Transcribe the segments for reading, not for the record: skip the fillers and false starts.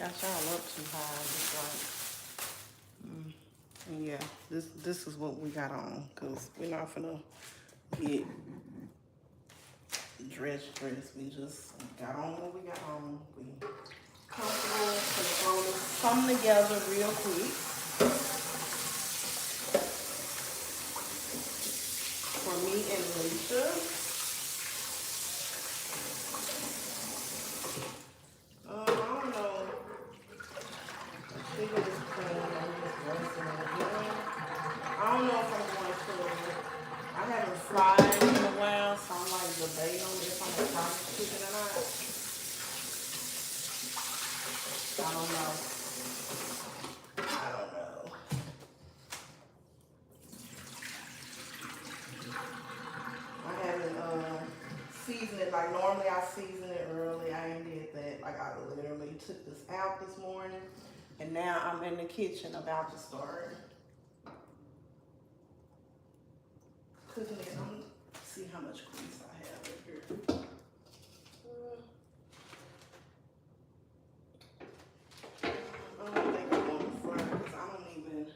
got y'all up too high. It's like, and yeah, this is what we got on, cause we're not finna get dressed. We just got on what we got on. We comfortable, gonna throw something together real quick for me and Alicia. I don't know. Think of this clean. I'm just rinsing it again. I don't know if I'm going to. I haven't fried in a while, so I'm like debating on if I'm gonna try this chicken or not. I don't know. I don't know. I haven't seasoned it like normally I season it early. I ain't did that. Like I literally took this out this morning, and now I'm in the kitchen about to start cooking it. I'm gonna see how much grease I have in here. I don't think I'm gonna fry because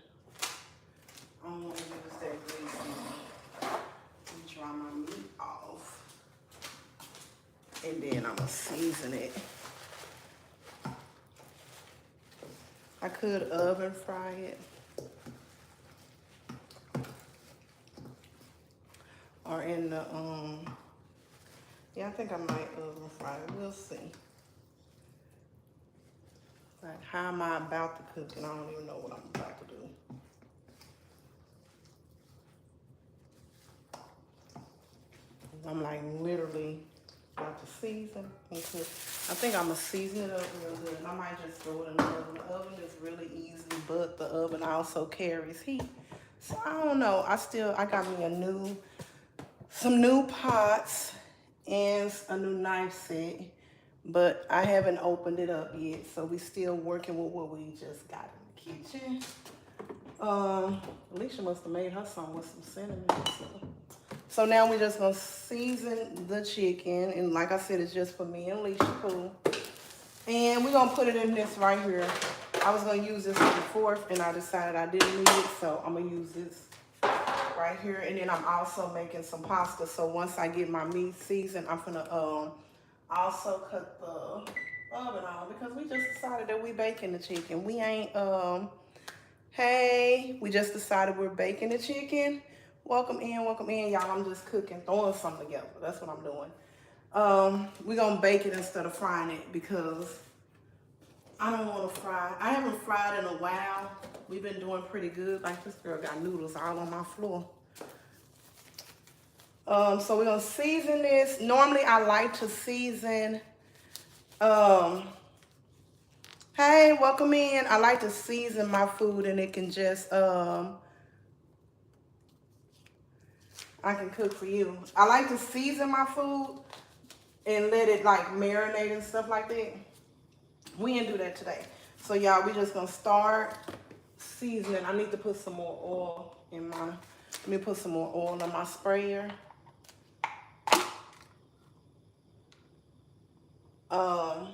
I don't want to use that grease and dry my meat off. And then I'm gonna season it. I could oven fry it. Or in the, yeah, I think I might oven fry it. We'll see. Like, how am I about to cook? And I don't even know what I'm about to do. I'm like literally about to season and cook. I think I'm gonna season it up real good. And I might just throw it in the oven. The oven is really easy, but the oven also carries heat. So I don't know. I got me some new pots and a new knife set, but I haven't opened it up yet. So we still working with what we just got in the kitchen. Alicia must have made her some with some cinnamon. So now we're just gonna season the chicken, and like I said, it's just for me and Alicia Pooh. And we're gonna put it in this right here. I was gonna use this for the fourth, and I decided I didn't need it, so I'm gonna use this right here. And then I'm also making some pasta. So once I get my meat seasoned, I'm gonna also cut the oven on because we just decided that we baking the chicken. We ain't hey, we just decided we're baking the chicken. Welcome in, y'all. I'm just cooking, throwing something together. That's what I'm doing. We're gonna bake it instead of frying it because I don't want to fry. I haven't fried in a while. We've been doing pretty good. Like this girl got noodles all on my floor. So we're gonna season this. Normally I like to season, hey, welcome in. I like to season my food and it can just, I can cook for you. I like to season my food and let it like marinate and stuff like that. We didn't do that today. So y'all, we just gonna start seasoning. I need to put some more oil in my, let me put some more oil on my sprayer. I'm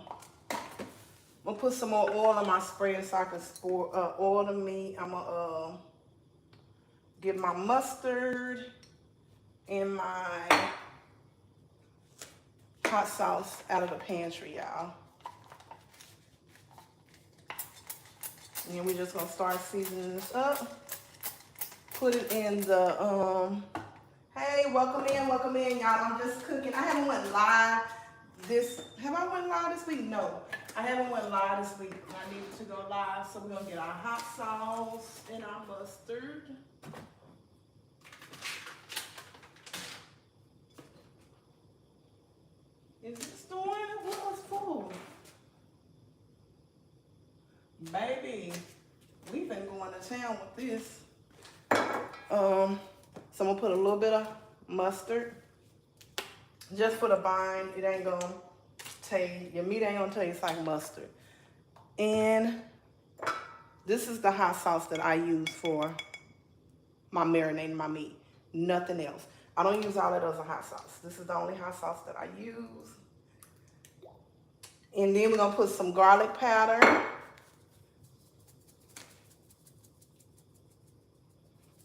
gonna put some more oil on my sprayer so I can oil the meat. I'm gonna get my mustard and my hot sauce out of the pantry, y'all. And then we're just gonna start seasoning this up. Put it in the, hey, welcome in, y'all. I'm just cooking. I haven't went live have I went live this week? No, I haven't went live this week. I needed to go live, so we're gonna get our hot sauce and our mustard. Is it storing? What was full? Baby, we've been going to town with this. So I'm gonna put a little bit of mustard just for the bind. It ain't gonna taste, your meat ain't gonna taste like mustard. And this is the hot sauce that I use for my marinating my meat. Nothing else. I don't use all that other hot sauce. This is the only hot sauce that I use. And then we're going to put some garlic powder.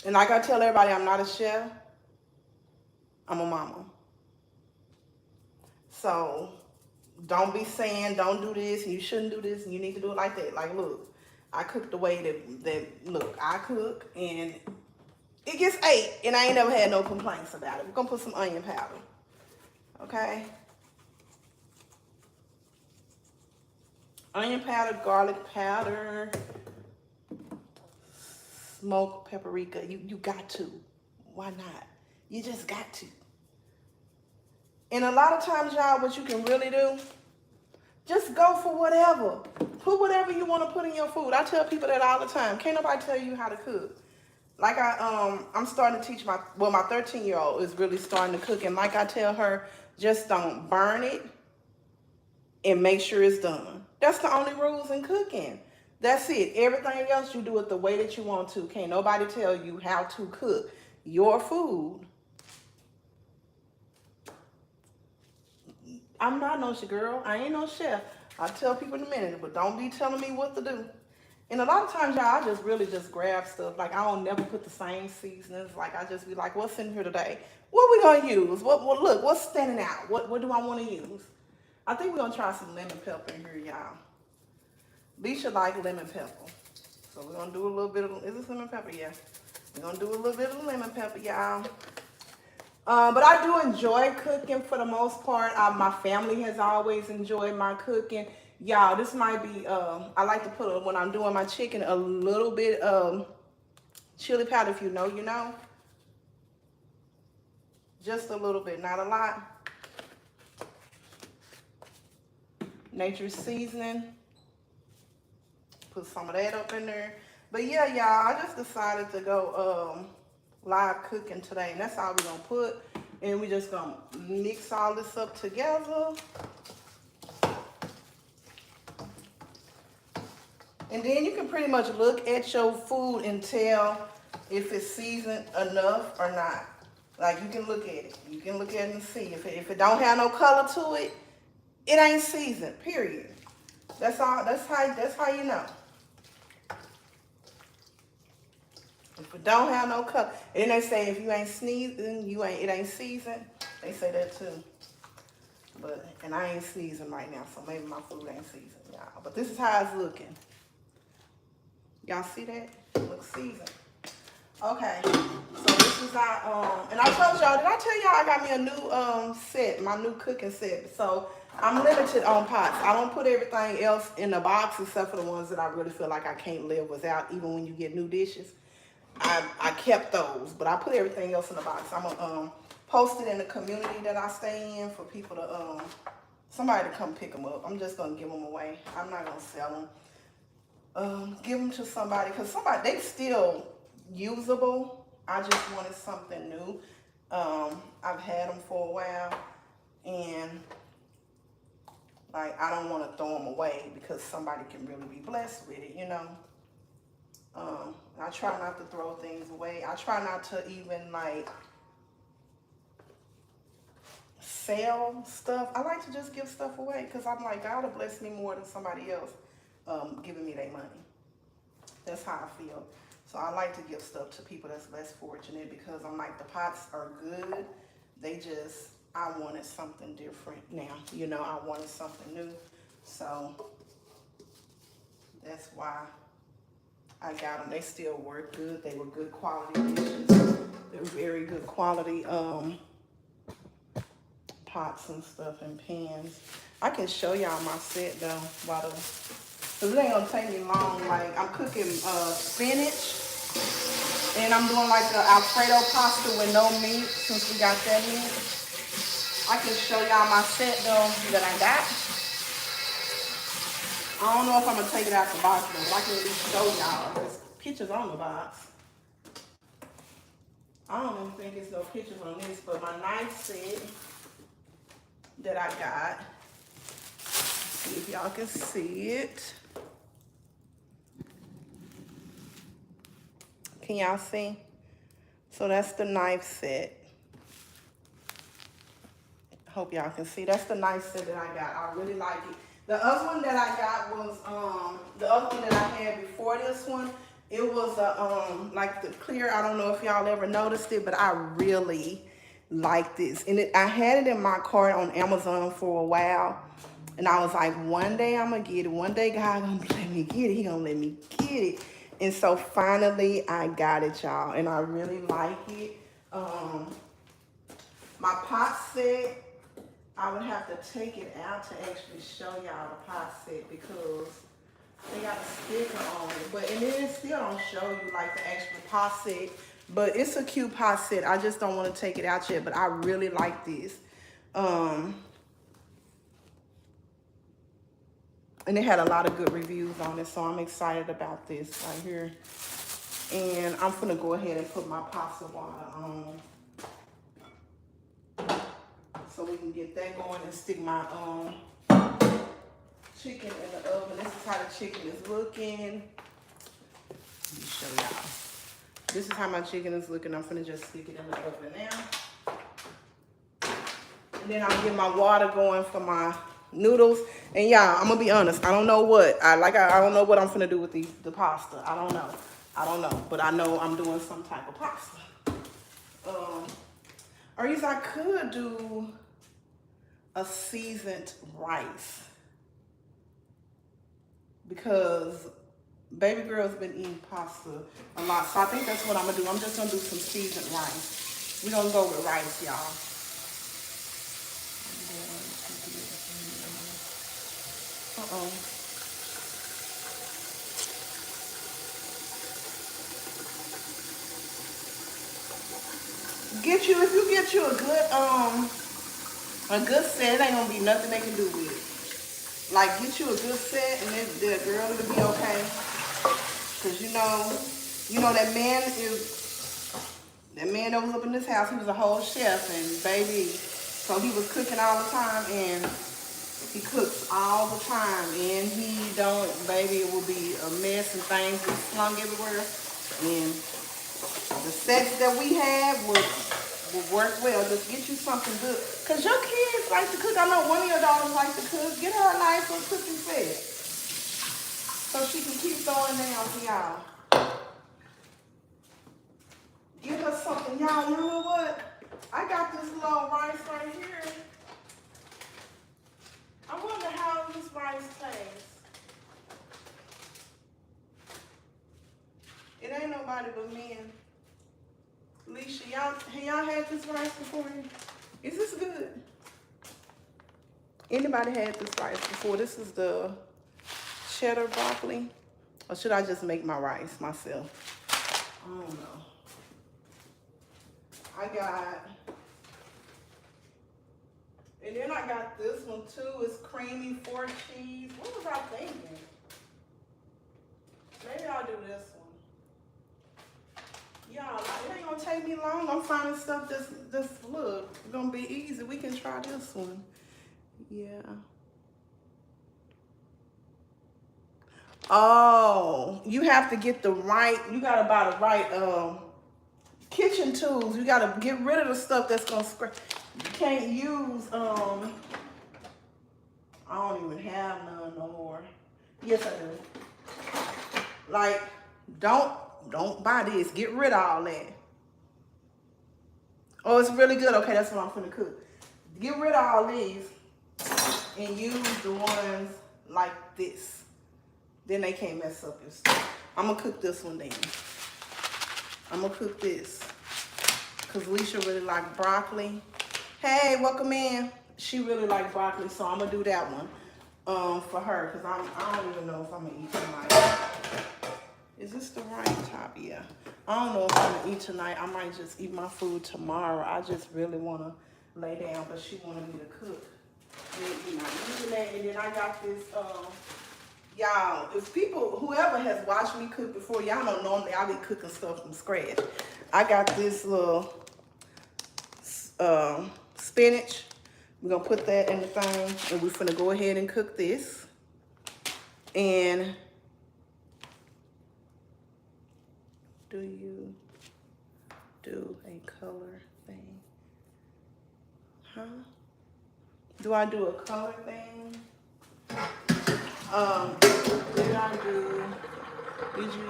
And like I tell everybody, I'm not a chef. I'm a mama. So don't be saying don't do this and you shouldn't do this and you need to do it like that. Like, look, I cook the way that I cook and it gets ate and I ain't never had no complaints about it. We're going to put some onion powder. Okay? Onion powder, garlic powder, smoked paprika. You got to. Why not? You just got to. And a lot of times, y'all, what you can really do, just go for whatever. Put whatever you want to put in your food. I tell people that all the time. Can't nobody tell you how to cook. Like I'm starting to teach my 13-year-old is really starting to cook. And like I tell her, just don't burn it and make sure it's done. That's the only rules in cooking. That's it. Everything else, you do it the way that you want to. Can't nobody tell you how to cook your food. I'm not no girl. I ain't no chef. I'll tell people in a minute, but don't be telling me what to do. And a lot of times, y'all, I just really just grab stuff. Like, I don't never put the same seasonings. Like, I just be like, what's in here today? What we going to use? Look, what's standing out? What do I want to use? I think we're going to try some lemon pepper in here, y'all. Leisha like lemon pepper. So we're going to do a little bit of, is this lemon pepper? Yeah. We're going to do a little bit of lemon pepper, y'all. But I do enjoy cooking for the most part. My family has always enjoyed my cooking. Y'all, this might be, I like to put, when I'm doing my chicken, a little bit of chili powder. If you know, you know. Just a little bit, not a lot. Nature's seasoning. Put some of that up in there. But yeah, y'all, I just decided to go live cooking today. And that's all we're going to put. And we just going to mix all this up together. And then you can pretty much look at your food and tell if it's seasoned enough or not. Like, you can look at it. You can look at it and see. If it don't have no color to it, it ain't seasoned, period. That's all. That's how you know. If it don't have no color, and they say if you ain't sneezing, it ain't seasoned. They say that too. And I ain't sneezing right now, so maybe my food ain't seasoned, y'all. But this is how it's looking. Y'all see that? It looks seasoned. Okay, so this is our and I told y'all, did I tell y'all I got me a new set, my new cooking set. So I'm limited on pots. I don't put everything else in the box except for the ones that I really feel like I can't live without, even when you get new dishes. I kept those, but I put everything else in the box. I'm gonna post it in the community that I stay in for people to somebody to come pick them up. I'm just gonna give them away. I'm not gonna sell them. Give them to somebody, because they still usable. I just wanted something new. I've had them for a while, and like, I don't want to throw them away because somebody can really be blessed with it, you know. I try not to throw things away. I try not to even like sell stuff. I like to just give stuff away because I'm like, God will bless me more than somebody else giving me their money. That's how I feel. So I like to give stuff to people that's less fortunate, because I'm like, the pots are good. I wanted something different now. You know, I wanted something new. So that's why I got them. They still work good. They were good quality dishes. They're very good quality pots and stuff and pans. I can show y'all my set though, because it ain't gonna take me long. Like, I'm cooking spinach, and I'm doing like the Alfredo pasta with no meat, since we got that in. I can show y'all my set though that I got. I don't know if I'm gonna take it out the box though, but I can at least show y'all. There's pictures on the box. I don't even think there's no pictures on this, but my knife set that I got. See if y'all can see it. Can y'all see? So that's the knife set. Hope y'all can see. That's the knife set that I got. I really like it. The other one that I got was the other one that I had before this one. It was like the clear. I don't know if y'all ever noticed it, but I really like this. And I had it in my cart on Amazon for a while. And I was like, one day I'm gonna get it. One day God gonna let me get it. He gonna let me get it. And so finally I got it, y'all. And I really like it. My pot set, I would have to take it out to actually show y'all the pot set because they got a sticker on it. But and then it still don't show you like the actual pot set. But it's a cute pot set. I just don't want to take it out yet. But I really like this. And it had a lot of good reviews on it, so I'm excited about this right here. And I'm gonna go ahead and put my pasta water on so we can get that going and stick my chicken in the oven. This is how the chicken is looking. Let me show y'all. This is how my chicken is looking. I'm gonna just stick it in the oven now. And then I'll get my water going for my noodles. And y'all, I'm gonna be honest, I don't know what I don't know what I'm gonna do with the pasta. I don't know, but I know I'm doing some type of pasta. Or either I could do a seasoned rice because baby girl's been eating pasta a lot, so I think that's what I'm gonna do. I'm just gonna do some seasoned rice. We're gonna go with rice, y'all. If you get you a good set, it ain't gonna be nothing they can do with it. Like, get you a good set and then the girl will be okay. Cause you know that man that was up in this house, he was a whole chef and baby, so he was cooking all the time and he cooks all the time and baby, it will be a mess and things be slung everywhere. And the sets that we had would work well. Just get you something good. Cause your kids like to cook. I know one of your daughters like to cook. Get her a nice little cooking set. So she can keep throwing down for y'all. Give her something. Y'all, you know what? I got this little rice right here. I wonder how this rice tastes. It ain't nobody but me and Alicia. Y'all had this rice before? Is this good? Anybody had this rice before? This is the cheddar broccoli. Or should I just make my rice myself? I don't know. And then I got this one too. It's creamy 4 cheese. What was I thinking? Maybe I'll do this one. Y'all, it ain't gonna take me long. I'm finding stuff that's look, it's gonna be easy. We can try this one. Yeah. Oh, you have to get you gotta buy the right kitchen tools. You gotta get rid of the stuff that's gonna scratch. You can't use I don't even have none no more. Yes, I do. Like, don't buy this. Get rid of all that. Oh, it's really good. Okay, that's what I'm gonna cook. Get rid of all these and use the ones like this. Then they can't mess up your stuff. I'm gonna cook this one then. I'm gonna cook this because Alicia really like broccoli. Hey, welcome in. She really like broccoli, so I'm gonna do that one for her because I don't even know if I'm gonna eat tonight. Is this the right top? Yeah. I don't know if I'm gonna eat tonight. I might just eat my food tomorrow. I just really wanna lay down, but she wanted me to cook. And then I got this. Y'all, whoever has watched me cook before, y'all know normally I be cooking stuff from scratch. I got this little spinach. We're gonna put that in the thing and we're gonna go ahead and cook this. And do you do a color thing? Huh? Do I do a color thing? Did I do? Did you?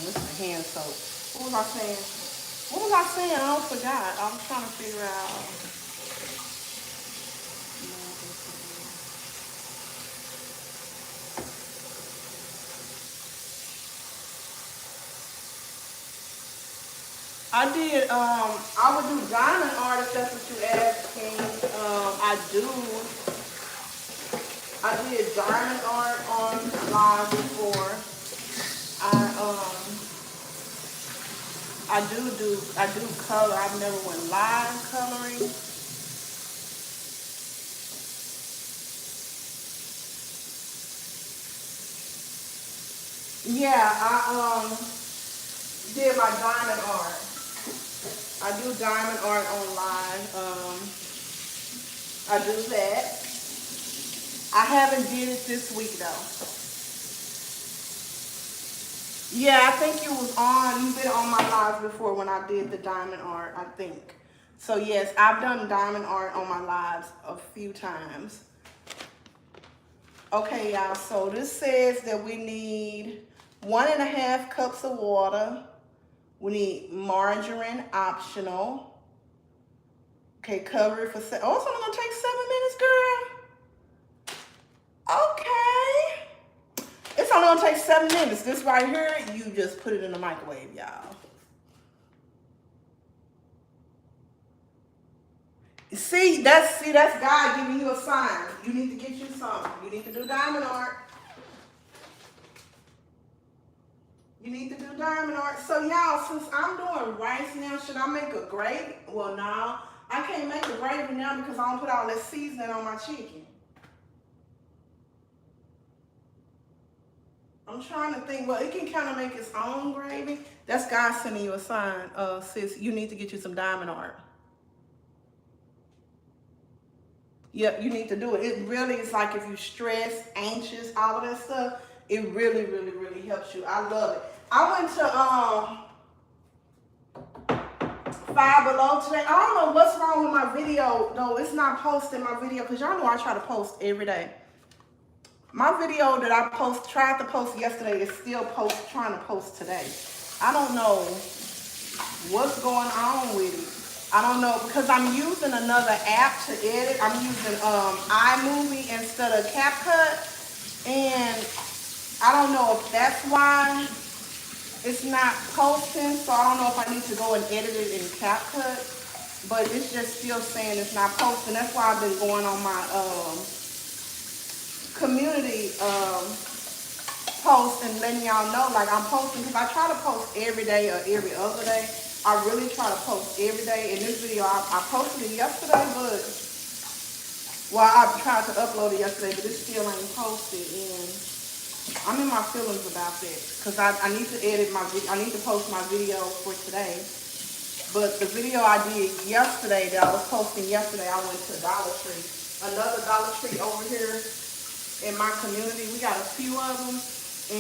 What's my hand soap? What was I saying? What was I saying? I don't forgot. I was trying to figure out. I did, I would do diamond art if that's what you asking. I did diamond art on live before. I do color. I've never went live coloring. Yeah, I did my diamond art. I do diamond art online. I do that. I haven't did it this week though. Yeah, I think you was on. You've been on my lives before when I did the diamond art. I think. So yes, I've done diamond art on my lives a few times. Okay, y'all. So this says that we need 1.5 cups of water. We need margarine, optional. Okay, cover it for, oh, it's only gonna take 7 minutes, girl. Okay. It's only gonna take 7 minutes. This right here, you just put it in the microwave, y'all. See, that's God giving you a sign. You need to get you something. You need to do diamond art. You need to do diamond art. So y'all, since I'm doing rice now, should I make a gravy? Well, no. I can't make a gravy now because I don't put all that seasoning on my chicken. I'm trying to think. Well, it can kind of make its own gravy. That's God sending you a sign, sis. You need to get you some diamond art. Yep, you need to do it. It really is like if you stress, anxious, all of that stuff, it really, really, really helps you. I love it. I went to Five Below today. I don't know what's wrong with my video, though. It's not posting my video because y'all know I try to post every day. My video that I tried to post yesterday is still trying to post today. I don't know what's going on with it. I don't know because I'm using another app to edit. I'm using iMovie instead of CapCut, and I don't know if that's why it's not posting. So I don't know if I need to go and edit it in CapCut, but it's just still saying it's not posting. That's why I've been going on my community post and letting y'all know like I'm posting, because I try to post every day or every other day. I really try to post every day. In this video, I posted it yesterday, but well, I tried to upload it yesterday, but it still ain't posted. And I'm in my feelings about that because I need to edit I need to post my video for today. But the video I did yesterday that I was posting yesterday, I went to Dollar Tree. Another Dollar Tree over here in my community. We got a few of them,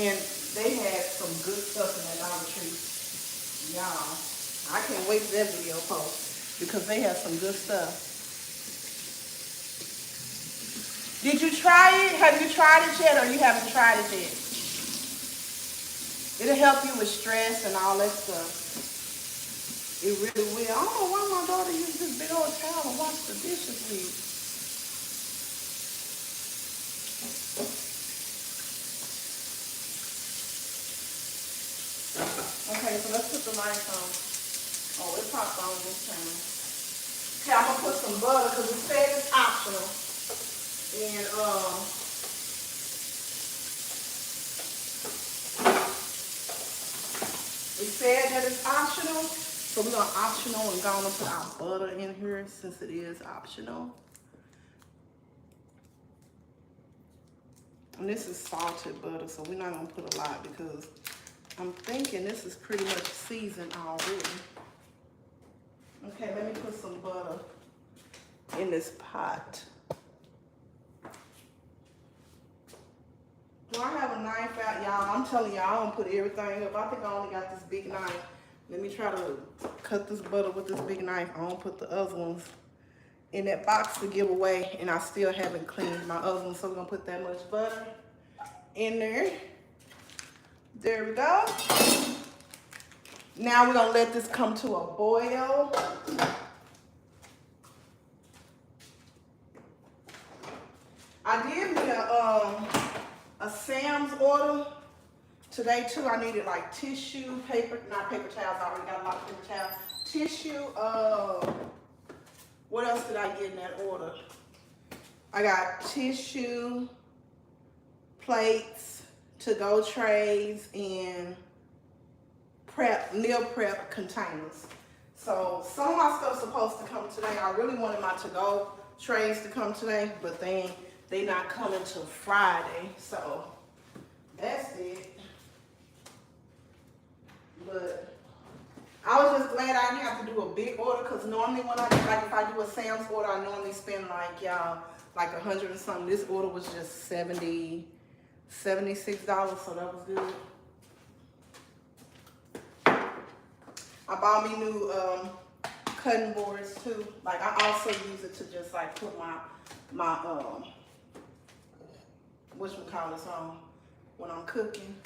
and they had some good stuff in that Dollar Tree. Y'all, I can't wait for that video post because they have some good stuff. Did you try it? Have you tried it yet, or you haven't tried it yet? It'll help you with stress and all that stuff. It really will. I don't know why my daughter used this big old towel to wash the dishes with. Okay, so let's put the lights on. Oh, it popped on this time. Okay, I'm gonna put some butter because it said it's optional. And it said that it's optional. So we're gonna optional and go on and put our butter in here since it is optional. And this is salted butter, so we're not gonna put a lot because I'm thinking this is pretty much seasoned already. Okay, let me put some butter in this pot. Do I have a knife out, y'all? I'm telling y'all, I don't put everything up. I think I only got this big knife. Let me try to cut this butter with this big knife. I don't put the other ones in that box to give away, and I still haven't cleaned my other ones, so we're gonna put that much butter in there. There we go. Now we're gonna let this come to a boil. I did me a Sam's order today too. I needed like tissue, paper, not paper towels. I already got a lot of paper towels. Tissue. What else did I get in that order? I got tissue, plates, to-go trays, and meal prep containers. So some of my stuff's supposed to come today. I really wanted my to-go trays to come today, but they not coming till Friday. So that's it. But I was just glad I didn't have to do a big order, because normally when if I do a Sam's order, I normally spend like $100 and something. This order was just $76, so that was good. I bought me new cutting boards too. Like I also use it to just like put my whatchamacallits on when I'm cooking.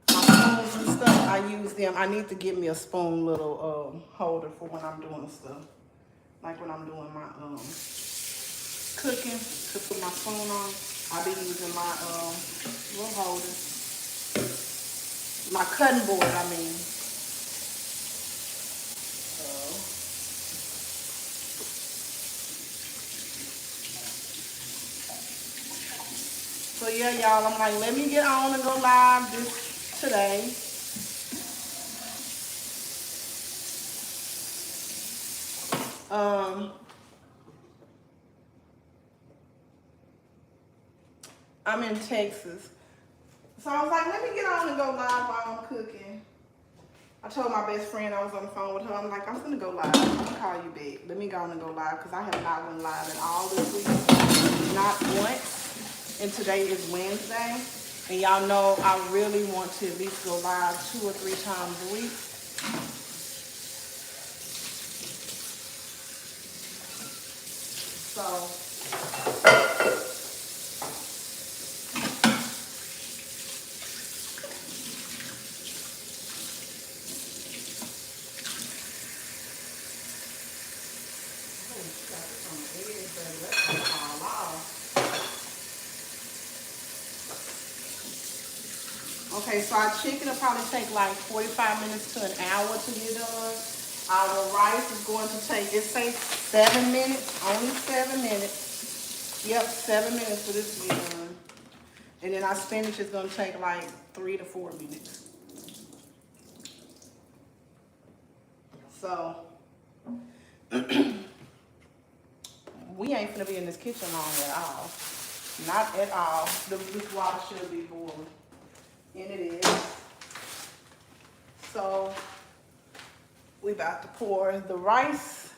My spoons and stuff, I use them. I need to get me a spoon little holder for when I'm doing stuff. Like when I'm doing my cooking, to put my spoon on, I'll be using my little holder. My cutting board, I mean. So yeah, y'all, I'm like, let me get on and go live today. I'm in Texas. So I was like, let me get on and go live while I'm cooking. I told my best friend, I was on the phone with her, I'm like, I'm gonna go live. I'm gonna call you back. Let me go on and go live, because I have not went live at all this week. Not once. And today is Wednesday. And y'all know I really want to at least go live 2 or 3 times a week. So okay, so our chicken will probably take like 45 minutes to an hour to get done. Our rice is going to take, it says 7 minutes, only 7 minutes. Yep, 7 minutes for this to be done. And then our spinach is going to take like 3 to 4 minutes. So, we ain't gonna be in this kitchen long at all. Not at all. This water should be boiling. And it is. So we about to pour the rice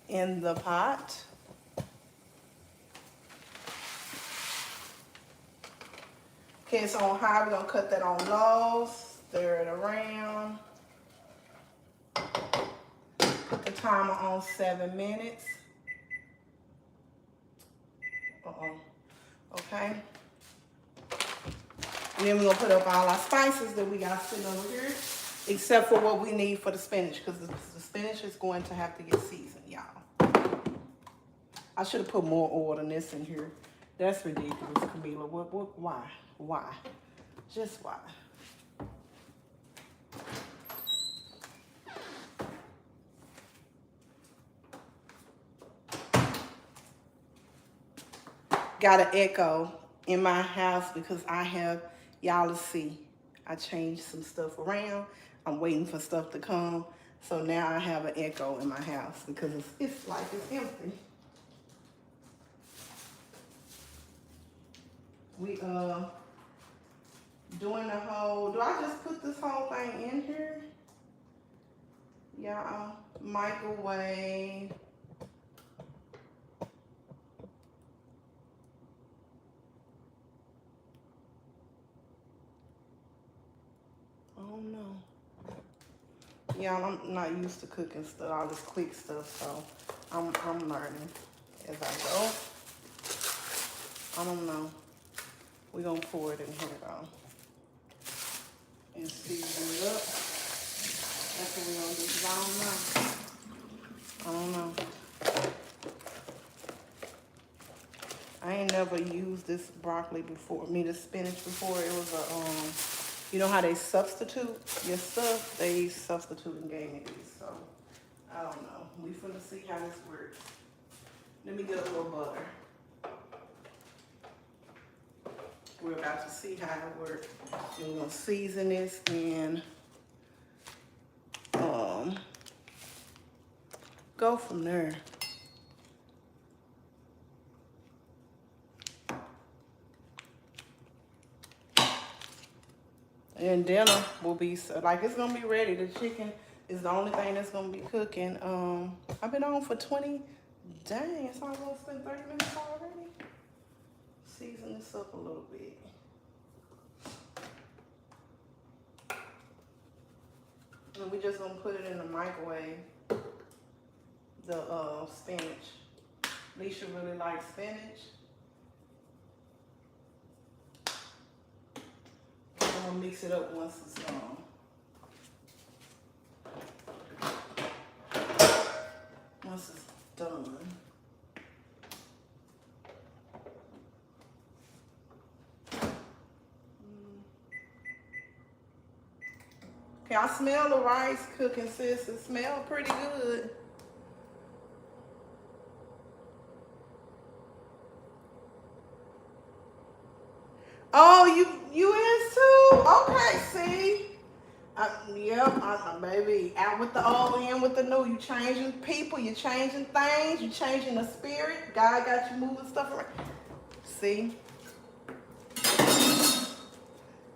in the pot. Okay, it's on high. We're gonna cut that on low. Stir it around. Put the timer on 7 minutes. Okay. And then we're gonna put up all our spices that we got sitting over here, except for what we need for the spinach, because the spinach is going to have to get seasoned, y'all. I should have put more oil than this in here. That's ridiculous, Camila. Why? Why? Just why? Got an echo in my house because I have, y'all to see, I changed some stuff around. I'm waiting for stuff to come. So now I have an echo in my house because it's like it's empty. We doing the whole, do I just put this whole thing in here? Yeah, microwave. I don't know. Yeah, I'm not used to cooking stuff, all this quick stuff, so I'm learning as I go. I don't know. We're gonna pour it in here though. And season it up. That's what we're gonna do, because I don't know. I ain't never used this broccoli before, this spinach before. It was a, you know how they substitute your stuff? They substitute and gave me these, so I don't know. We finna see how this works. Let me get a little butter. We're about to see how it works. And we're gonna season this and go from there. And dinner will be, like, it's gonna be ready. The chicken is the only thing that's gonna be cooking. I've been on for 20, dang, it's almost been 30 minutes already. Season this up a little bit. And we just gonna put it in the microwave, the spinach. Leisha really likes spinach. I'm gonna mix it up once it's done. Okay, I smell the rice cooking, sis. It smells pretty good. Oh, you is too? Okay, see. Yep, baby. Out with the old, in with the new. You changing people, you changing things, you changing the spirit. God got you moving stuff around. See?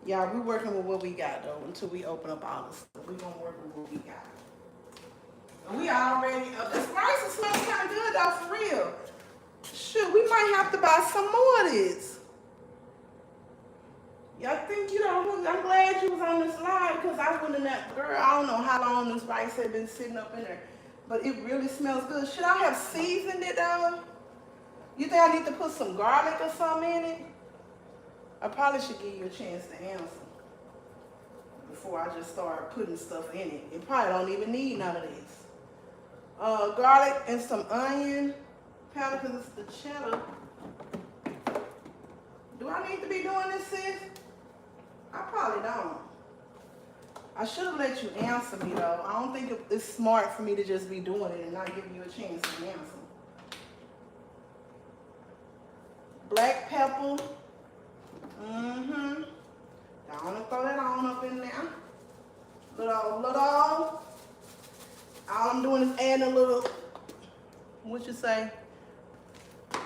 Yeah, we working with what we got though until we open up all this stuff. We gonna work with what we got. And we already, this rice smells kind of good though, for real. Shoot, we might have to buy some more of this. Y'all think, I'm glad you was on this live because I wouldn't have, girl, I don't know how long this rice had been sitting up in there, but it really smells good. Should I have seasoned it though? You think I need to put some garlic or something in it? I probably should give you a chance to answer before I just start putting stuff in it. It probably don't even need none of this. Garlic and some onion powder because it's the cheddar. Do I need to be doing this, sis? I probably don't. I should have let you answer me though. I don't think it's smart for me to just be doing it and not giving you a chance to answer. Black pepper. I want to throw that on up in there. Little. All I'm doing is adding a little, what you say? I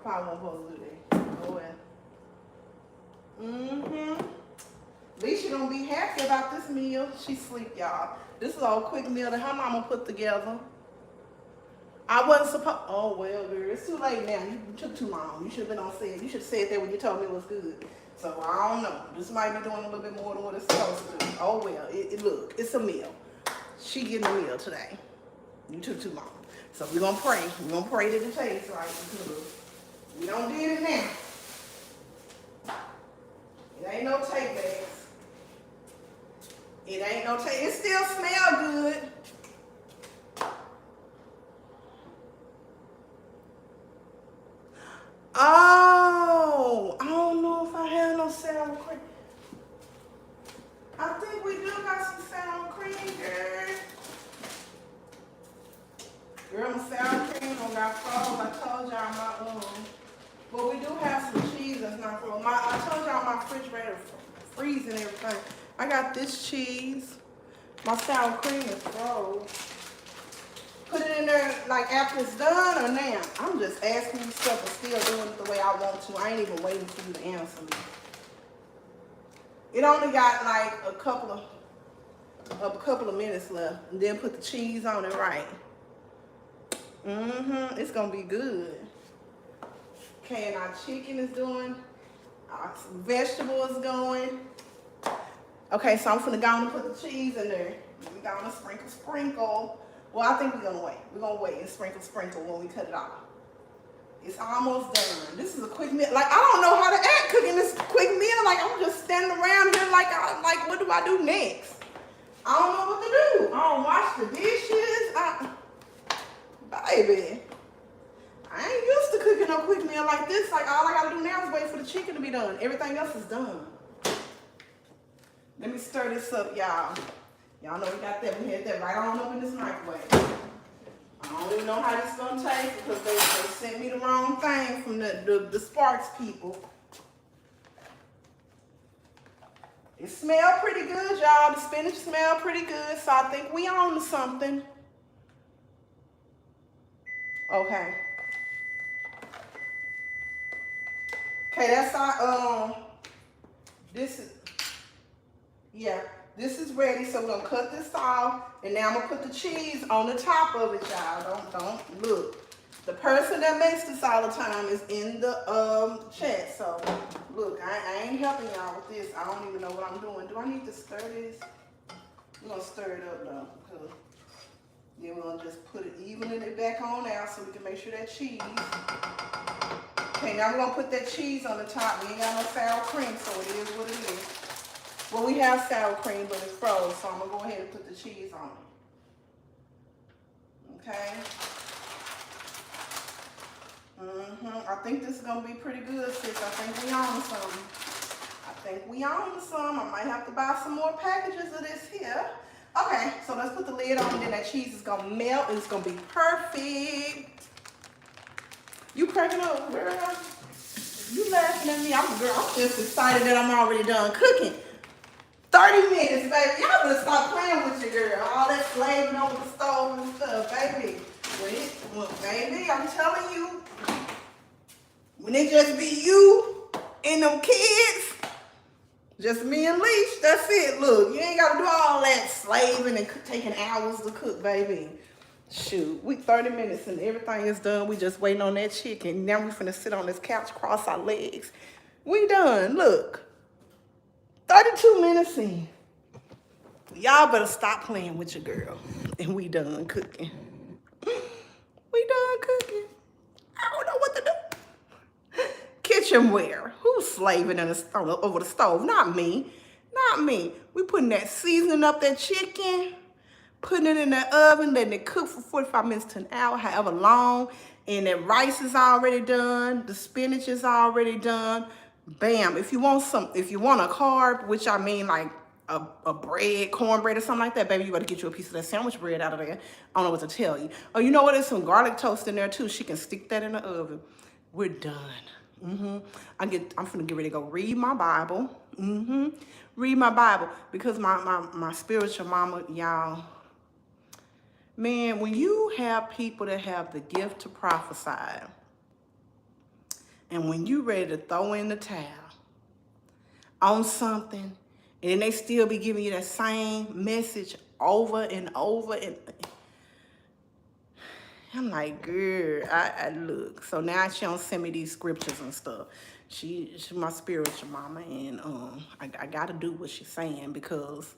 probably won't supposed to do that. Oh well. Leisha gonna be happy about this meal. She sleep, y'all. This is a quick meal that her mama put together. I wasn't supposed. Oh well, girl, it's too late now. You took too long. You should have been on set. You should have said that when you told me it was good. So I don't know. This might be doing a little bit more than what it's supposed to do. Oh well, look, it's a meal. She getting a meal today. You took too long. So we're gonna pray. We're gonna pray that it tastes right because we don't did it now. It ain't no take backs. It ain't no take. It still smells good. Oh, I don't know if I have no sour cream. I think we do got some sour cream, girl. Girl, my sour cream don't got froze. I told y'all my but we do have some cheese that's not frozen. I told y'all my refrigerator freezing everything. I got this cheese. My sour cream is froze. Put it in there like after it's done or now? I'm just asking you stuff and still doing it the way I want to. I ain't even waiting for you to answer me. It only got like a couple of minutes left. And then put the cheese on it right. It's gonna be good. Okay, and our chicken is doing. Our vegetables going. Okay, so I'm finna go on and put the cheese in there. We're gonna sprinkle. Well, I think we're gonna wait. We're gonna wait and sprinkle when we cut it off. It's almost done. This is a quick meal. Like, I don't know how to act cooking this quick meal. Like, I'm just standing around here like, what do I do next? I don't know what to do. I don't wash the dishes. Baby, I ain't used to cooking no quick meal like this. Like, all I gotta do now is wait for the chicken to be done. Everything else is done. Let me stir this up, y'all. Y'all know we got that. We had that right on up in this microwave. I don't even know how this is gonna taste because they sent me the wrong thing from the Sparks people. It smelled pretty good, y'all. The spinach smelled pretty good, so I think we on to something. Okay. Okay, that's our this is ready. So we're gonna cut this off, and now I'm gonna put the cheese on the top of it, y'all. Don't look. The person that makes this all the time is in the chat. So look, I ain't helping y'all with this. I don't even know what I'm doing. Do I need to stir this? We're gonna stir it up though, because then we're gonna just put it evening it back on out so we can make sure that cheese. Okay, now we're gonna put that cheese on the top. We ain't got no sour cream, so it is what it is. Well, we have sour cream, but it's frozen, so I'm gonna go ahead and put the cheese on it. Okay. I think this is gonna be pretty good, sis. I think we on some. I might have to buy some more packages of this here. Okay, so let's put the lid on, and then that cheese is gonna melt, and it's gonna be perfect. You cracking up, girl? You laughing at me? I'm just excited that I'm already done cooking. 30 minutes, baby. Y'all better stop playing with your girl. All that slaving over the stove and stuff, baby. Baby, I'm telling you, when it just be you and them kids, just me and Leash, that's it. Look, you ain't got to do all that slaving and taking hours to cook, baby. Shoot, we 30 minutes and everything is done. We just waiting on that chicken. Now we finna sit on this couch, cross our legs. We done, look. 32 minutes in. Y'all better stop playing with your girl. And we done cooking. We done cooking. I don't know what to do. Kitchenware. Who's slaving in over the stove? Not me. Not me. We putting that seasoning up that chicken, putting it in the oven, letting it cook for 45 minutes to an hour, however long. And that rice is already done. The spinach is already done. Bam. If you want a carb, which I mean like a bread, cornbread or something like that, baby, you better get you a piece of that sandwich bread out of there. I don't know what to tell you. Oh, you know what? There's some garlic toast in there too. She can stick that in the oven. We're done. I'm finna get ready to go read my Bible. Read my Bible because my spiritual mama, y'all. Man, when you have people that have the gift to prophesy, and when you ready to throw in the towel on something, and then they still be giving you that same message over and over, and I'm like, girl, I look. So now she don't send me these scriptures and stuff. She's my spiritual mama, and I gotta do what she's saying because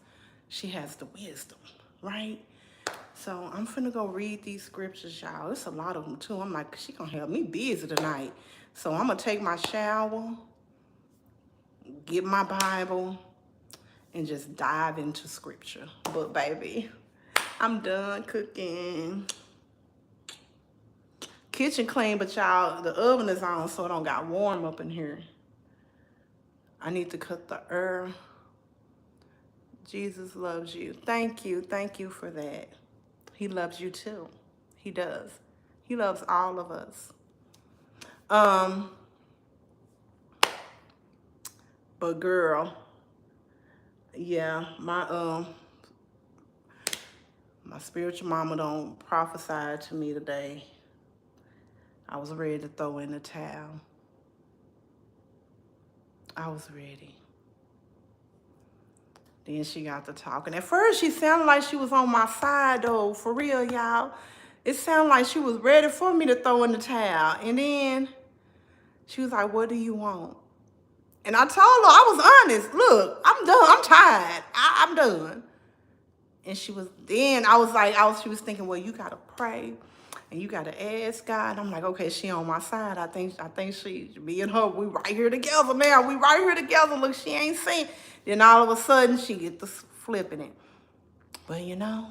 she has the wisdom, right? So I'm finna go read these scriptures, y'all. It's a lot of them too. I'm like, she gonna have me busy tonight. So I'm gonna take my shower, get my Bible, and just dive into scripture. But baby, I'm done cooking. Kitchen clean, but y'all, the oven is on, so it don't got warm up in here. I need to cut the herb. Jesus loves you. Thank you for that. He loves you too. He does. He loves all of us. But girl, yeah, my spiritual mama don't prophesy to me today. I was ready to throw in the towel. I was ready. Then she got to talking. At first, she sounded like she was on my side, though. For real, y'all. It sounded like she was ready for me to throw in the towel. And then she was like, what do you want? And I told her, I was honest. Look, I'm done. I'm tired. I'm done. And she was, then I was like, she was thinking, well, you gotta pray and you gotta ask God. I'm like, okay, she on my side. I think she, me and her, we right here together now. We right here together. Look, she ain't seen. Then all of a sudden she get to flipping it. But you know,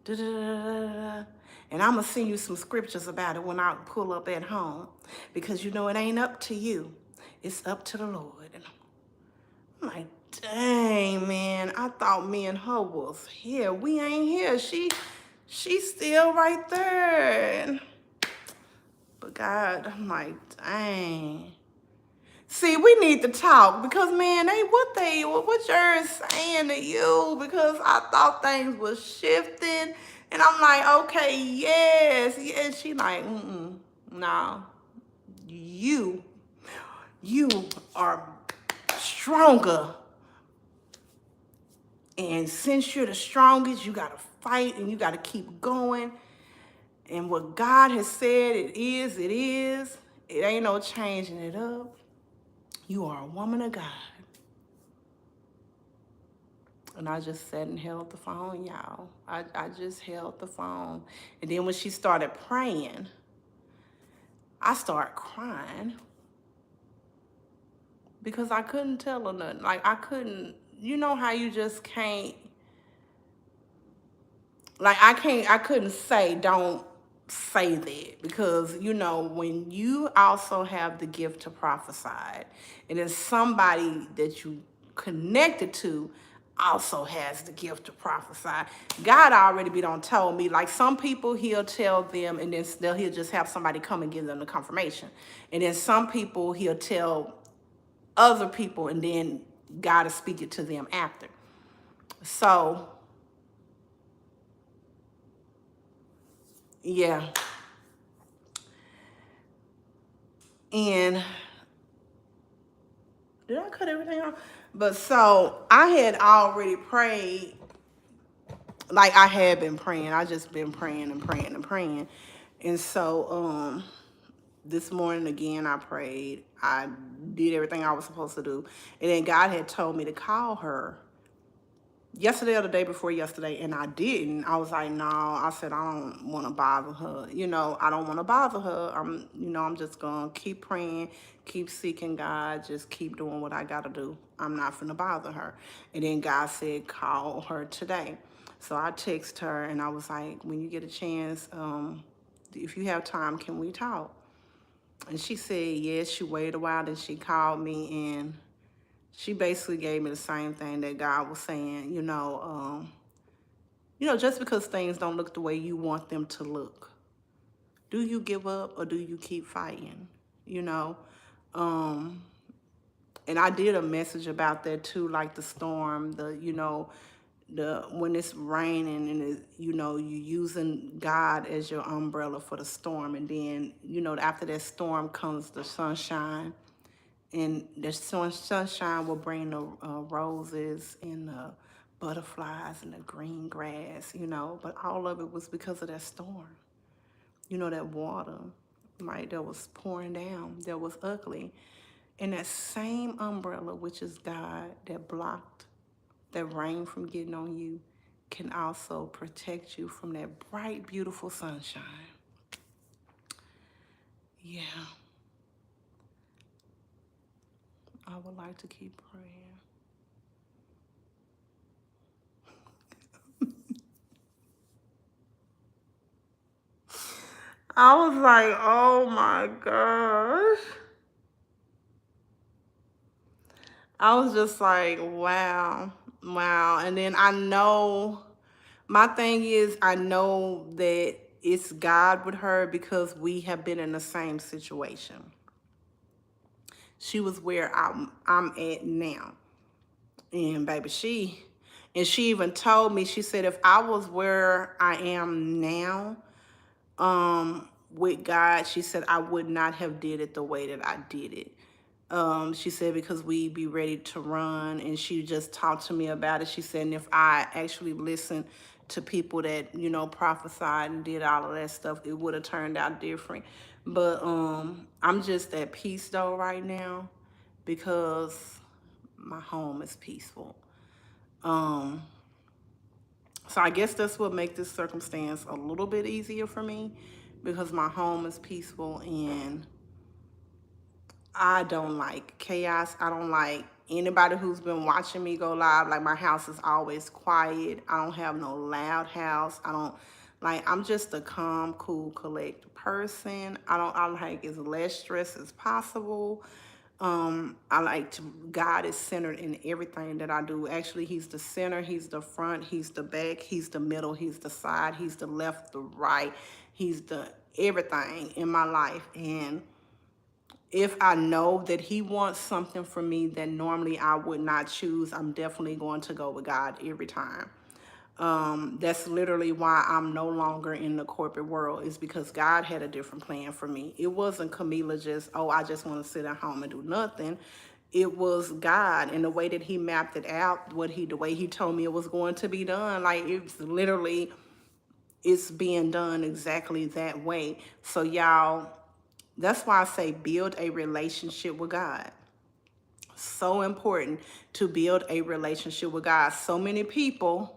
da da da da da. And I'm gonna send you some scriptures about it when I pull up at home, because you know it ain't up to you. It's up to the Lord. And I'm like, dang, man, I thought me and her was here. We ain't here. She's still right there. But God, I'm like, dang. See, we need to talk, because man, what you're saying to you, because I thought things was shifting, and I'm like, okay, yes. She like, no, you are stronger. And since you're the strongest, you got to fight and you got to keep going. And what God has said, it is, it is. It ain't no changing it up. You are a woman of God. And I just sat and held the phone, y'all. I just held the phone. And then when she started praying, I started crying because I couldn't tell her nothing. Like, I couldn't, you know how you just can't, like, I couldn't say, don't say that, because, you know, when you also have the gift to prophesy, and then somebody that you connected to also has the gift to prophesy, God already be done told me, like, some people he'll tell them and then he'll just have somebody come and give them the confirmation. And then some people he'll tell other people and then God will speak it to them after. So yeah. And did I cut everything off? But so I had already prayed, like I had been praying. I just been praying and praying and praying. And so this morning again I prayed. I did everything I was supposed to do. And then God had told me to call her yesterday or the day before yesterday, and I didn't. I was like, no, I said, I don't want to bother her. You know, I don't want to bother her. I'm just going to keep praying, keep seeking God, just keep doing what I got to do. I'm not finna bother her. And then God said, call her today. So I text her and I was like, when you get a chance, if you have time, can we talk? And she said, yes. She waited a while, then she called me, and she basically gave me the same thing that God was saying, just because things don't look the way you want them to look, do you give up or do you keep fighting? You know, and I did a message about that too, like the storm, when it's raining and you using God as your umbrella for the storm, and then after that storm comes the sunshine. And the sunshine will bring the roses and the butterflies and the green grass, but all of it was because of that storm. That water, like, that was pouring down, that was ugly. And that same umbrella, which is God, that blocked that rain from getting on you, can also protect you from that bright, beautiful sunshine. Yeah. I would like to keep praying. I was like, oh my gosh. I was just like, wow. And then I know, my thing is, I know that it's God with her because we have been in the same situation. She was where I'm at now. And baby, she even told me, she said, if I was where I am now, with God, she said, I would not have did it the way that I did it. She said, because we be ready to run. And she just talked to me about it. She said, and if I actually listened to people that, prophesied and did all of that stuff, it would have turned out different. But I'm just at peace though right now, because my home is peaceful. So I guess that's what makes this circumstance a little bit easier for me, because my home is peaceful and I don't like chaos. I don't like anybody who's been watching me go live. Like, my house is always quiet. I don't have no loud house. I'm just a calm, cool, collected person. I like as less stress as possible. I like to, God is centered in everything that I do. Actually, he's the center, he's the front, he's the back, he's the middle, he's the side, he's the left, the right. He's the everything in my life. And if I know that he wants something from me that normally I would not choose, I'm definitely going to go with God every time. That's literally why I'm no longer in the corporate world, is because God had a different plan for me. It wasn't Camila just, oh, I just want to sit at home and do nothing. It was God, and the way that he mapped it out, the way he told me it was going to be done. Like, it's literally, it's being done exactly that way. So y'all, that's why I say build a relationship with God. So important to build a relationship with God. So many people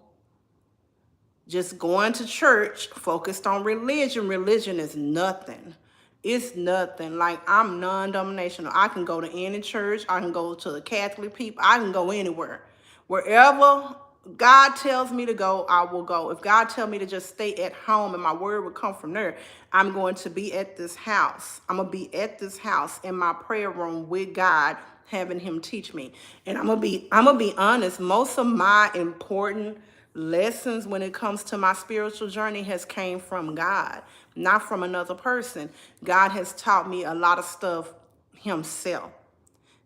just going to church, focused on religion. Religion is nothing. It's nothing. Like, I'm non-denominational. I can go to any church. I can go to the Catholic people. I can go anywhere. Wherever God tells me to go, I will go. If God tells me to just stay at home and my word will come from there, I'm going to be at this house. I'm going to be at this house in my prayer room with God, having him teach me. And I'm going to be honest, most of my important lessons when it comes to my spiritual journey has came from God, not from another person. God has taught me a lot of stuff himself.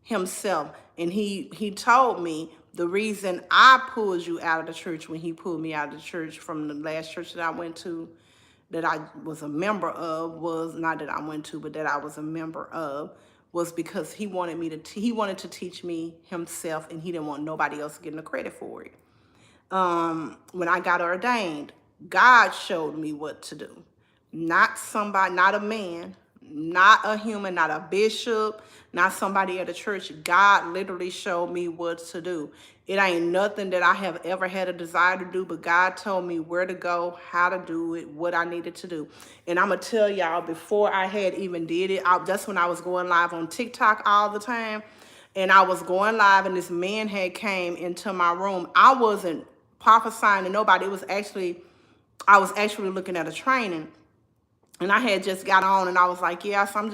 And he told me the reason I pulled you out of the church, when he pulled me out of the church from the last church that I went to, that I was a member of, was not that I went to, but that I was a member of, was because he wanted to teach me himself, and he didn't want nobody else getting the credit for it. When I got ordained, God showed me what to do. Not somebody, not a man, not a human, not a bishop, not somebody at a church. God literally showed me what to do. It ain't nothing that I have ever had a desire to do, but God told me where to go, how to do it, what I needed to do. And I'm going to tell y'all, before I had even did it, that's when I was going live on TikTok all the time. And I was going live, and this man had came into my room. I wasn't prophesying to nobody. I was actually looking at a training, and I had just got on, and I was like, yes, I'm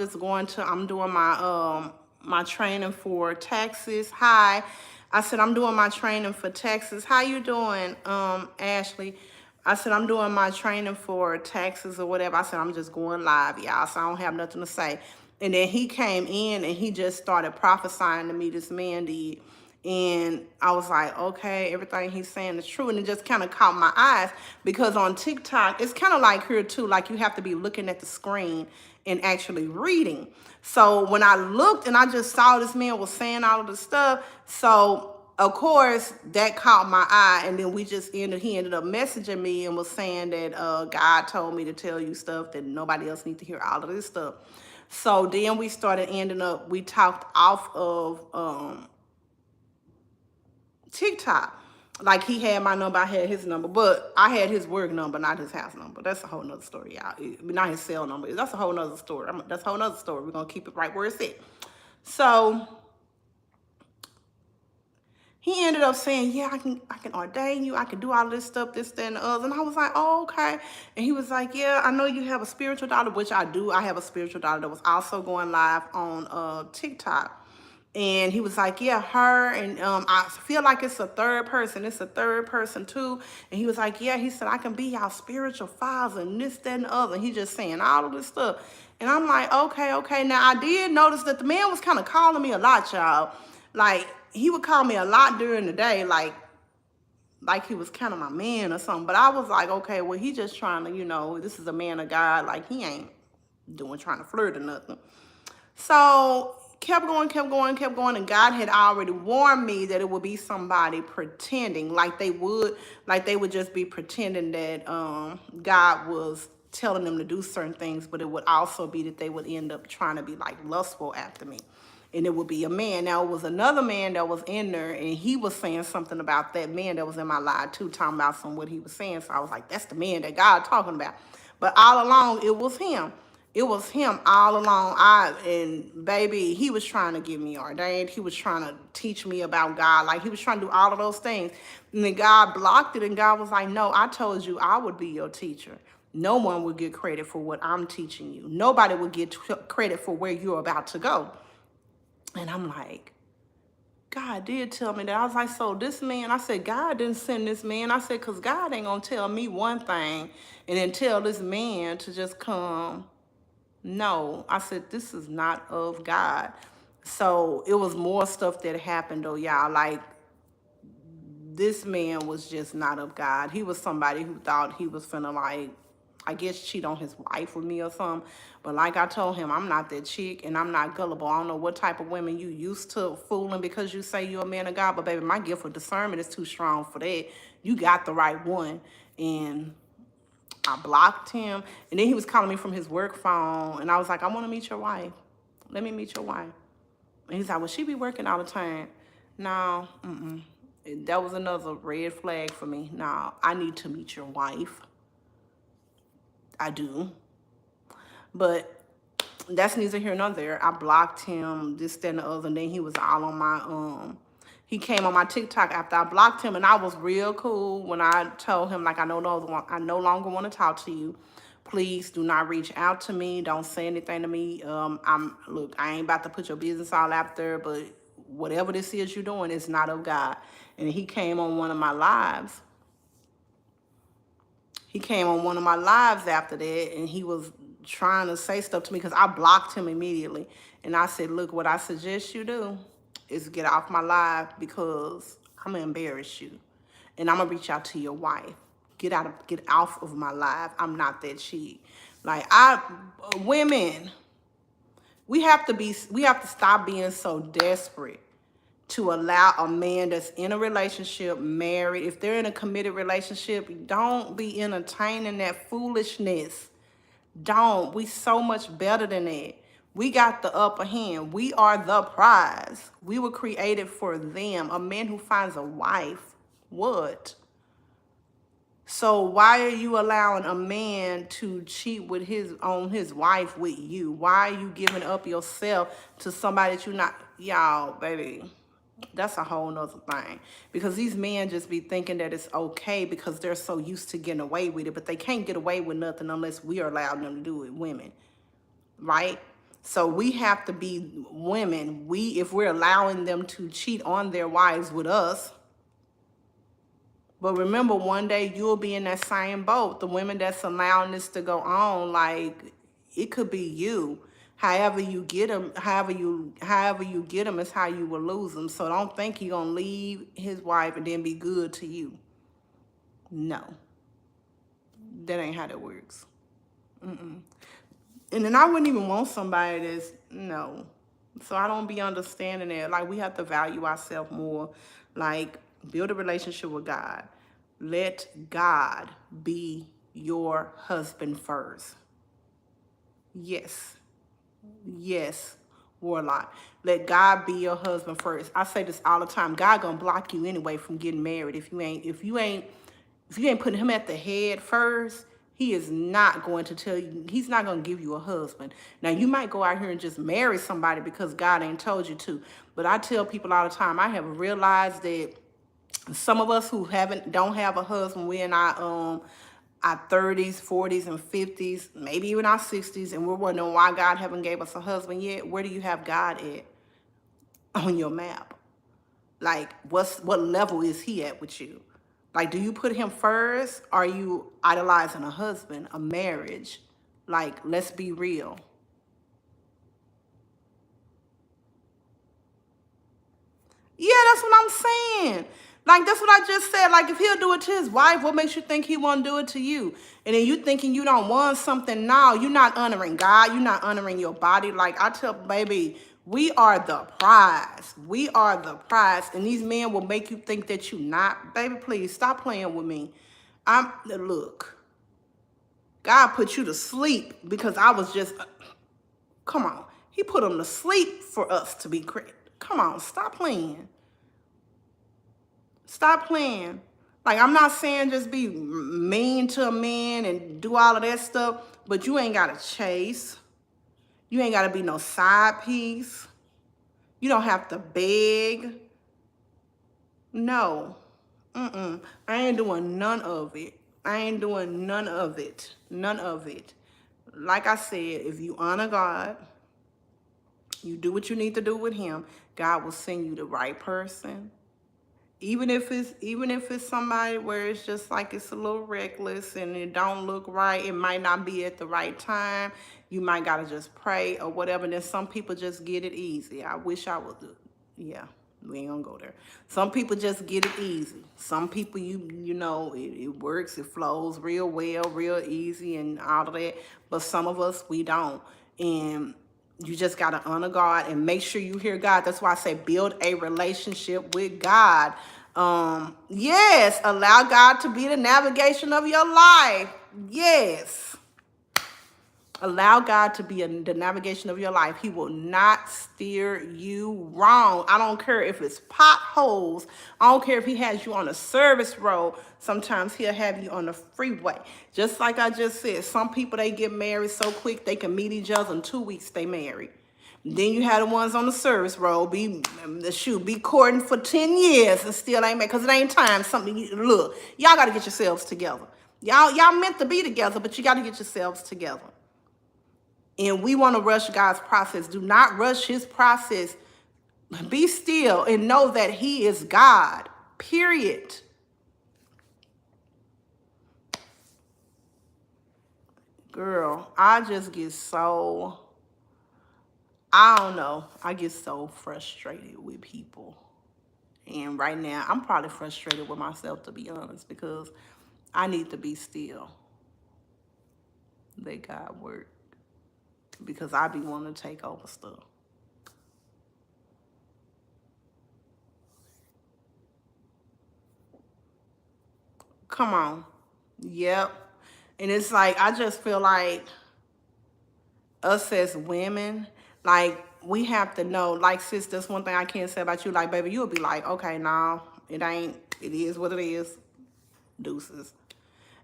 doing my training for taxes. Hi. I said, I'm doing my training for taxes. How you doing, Ashley? I said, I'm doing my training for taxes or whatever. I said, I'm just going live, y'all, so I don't have nothing to say. And then he came in, and he just started prophesying to me, this man did. And I was like, okay, everything he's saying is true. And it just kind of caught my eyes, because on TikTok, it's kind of like here too, like you have to be looking at the screen and actually reading. So when I looked and I just saw this man was saying all of this stuff, so of course that caught my eye. And then he ended up messaging me and was saying that God told me to tell you stuff that nobody else needs to hear, all of this stuff. So then we talked off of TikTok. Like, he had my number, I had his number, but I had his work number, not his house number. That's a whole nother story, y'all. Not his cell number. That's a whole nother story. That's a whole nother story. We're going to keep it right where it's at. So he ended up saying, yeah, I can ordain you. I can do all this stuff, this, that, and the other. And I was like, oh, okay. And he was like, yeah, I know you have a spiritual daughter, which I do. I have a spiritual daughter that was also going live on TikTok. And he was like, yeah, her. And I feel like it's a third person. It's a third person too. And he was like, yeah, he said, I can be y'all spiritual father and this, that, and the other. And he just saying all of this stuff. And I'm like, okay. Now, I did notice that the man was kind of calling me a lot, y'all. Like, he would call me a lot during the day, like he was kind of my man or something. But I was like, okay, well, he just trying to, this is a man of God. Like, he ain't trying to flirt or nothing. So kept going. And God had already warned me that it would be somebody pretending, like they would just be pretending that God was telling them to do certain things, but it would also be that they would end up trying to be like lustful after me. and it would be a man. Now, it was another man that was in there, and he was saying something about that man that was in my live too, talking about some what he was saying. So I was like, that's the man that God talking about. But all along, it was him. It was him all along. And baby, he was trying to get me ordained. He was trying to teach me about God. Like, he was trying to do all of those things. And then God blocked it, and God was like, no, I told you I would be your teacher. No one would get credit for what I'm teaching you. Nobody would get credit for where you're about to go. And I'm like, God did tell me that. I was like, so this man, I said, God didn't send this man. I said, because God ain't going to tell me one thing and then tell this man to just come. No, I said, this is not of God. So it was more stuff that happened though, y'all. Like, this man was just not of God. He was somebody who thought he was finna, like, I guess cheat on his wife with me or something. But like I told him, I'm not that chick and I'm not gullible. I don't know what type of women you used to fooling because you say you're a man of God. But baby, my gift of discernment is too strong for that. You got the right one. And I blocked him. And then he was calling me from his work phone. And I was like, I want to meet your wife. Let me meet your wife. And he's like, well, she be working all the time. No, that was another red flag for me. No, I need to meet your wife. I do. But that's neither here nor there. I blocked him, this, that, and the other. And then he was all on my, he came on my TikTok after I blocked him. And I was real cool when I told him, like, I no longer want to talk to you. Please do not reach out to me. Don't say anything to me. Look, I ain't about to put your business all out there, but whatever this is you're doing is not of God. And he came on one of my lives. He came on one of my lives after that, and he was trying to say stuff to me because I blocked him immediately. And I said, look, what I suggest you do is get off my live because I'm going to embarrass you. And I'm going to reach out to your wife. Get off of my live. I'm not that cheap. Like, women, we have to stop being so desperate to allow a man that's in a relationship, married, if they're in a committed relationship, don't be entertaining that foolishness. Don't. We so much better than that. We got the upper hand. We are the prize. We were created for them. A man who finds a wife, what? So why are you allowing a man to cheat with on his wife with you? Why are you giving up yourself to somebody that you're not? Y'all, baby, that's a whole nother thing. Because these men just be thinking that it's okay because they're so used to getting away with it. But they can't get away with nothing unless we are allowing them to do it, women. Right? So we have to be women. If we're allowing them to cheat on their wives with us. But remember, one day you'll be in that same boat. The women that's allowing this to go on, like, it could be you. However you get them, however you get them is how you will lose them. So don't think you're gonna leave his wife and then be good to you. No, that ain't how that works. And then I wouldn't even want somebody that's no. So I don't be understanding that. Like, we have to value ourselves more. Like, build a relationship with God. Let God be your husband first. Yes. Yes, Warlock. Let God be your husband first. I say this all the time. God gonna block you anyway from getting married. If you ain't putting him at the head first, he is not going to tell you, he's not going to give you a husband. Now, you might go out here and just marry somebody because God ain't told you to. But I tell people all the time, I have realized that some of us who don't have a husband, we're in our 30s, 40s, and 50s, maybe even our 60s, and we're wondering why God haven't gave us a husband yet. Where do you have God at on your map? Like, what level is he at with you? Like, do you put him first? Are you idolizing a husband, a marriage? Like, let's be real. Yeah, that's what I'm saying. Like, that's what I just said. Like, if he'll do it to his wife, what makes you think he won't do it to you? And then you thinking you don't want something now. You're not honoring God. You're not honoring your body. Like, I tell baby, we are the prize. We are the prize. And these men will make you think that you're not. Baby, please, stop playing with me. Look, God put you to sleep because I was just, come on. He put them to sleep for us to be great. Come on, stop playing. Stop playing. Like, I'm not saying just be mean to a man and do all of that stuff, but you ain't got to chase. You ain't got to be no side piece. You don't have to beg. No. I ain't doing none of it. I ain't doing none of it. None of it. Like I said, if you honor God, you do what you need to do with him, God will send you the right person. Even if it's somebody where it's just like it's a little reckless and it don't look right, it might not be at the right time. You might gotta just pray or whatever. And then some people just get it easy. I wish I would do. Yeah, we ain't gonna go there. Some people just get it easy. Some people, you know, it works, it flows real well, real easy and all of that. But some of us, we don't. And you just got to honor God and make sure you hear God. That's why I say build a relationship with God. Yes, allow God to be the navigation of your life. Yes. Allow God to be the navigation of your life. He will not steer you wrong. I don't care if it's potholes. I don't care if he has you on a service road. Sometimes he'll have you on the freeway. Just like I just said, some people, they get married so quick they can meet each other in 2 weeks they married. Then you have the ones on the service road, be courting for 10 years and still ain't married because it ain't time. Look, y'all got to get yourselves together. Y'all meant to be together, but you got to get yourselves together. And we want to rush God's process. Do not rush his process. Be still and know that he is God, period. Girl, I just get so, I don't know. I get so frustrated with people. And right now, I'm probably frustrated with myself, to be honest, because I need to be still. Let God work. Because I be wanting to take over stuff. Come on. Yep. And it's like, I just feel like us as women, like, we have to know, like, sis, that's one thing I can't say about you. Like, baby, you'll be like, okay, nah, it ain't, it is what it is. Deuces.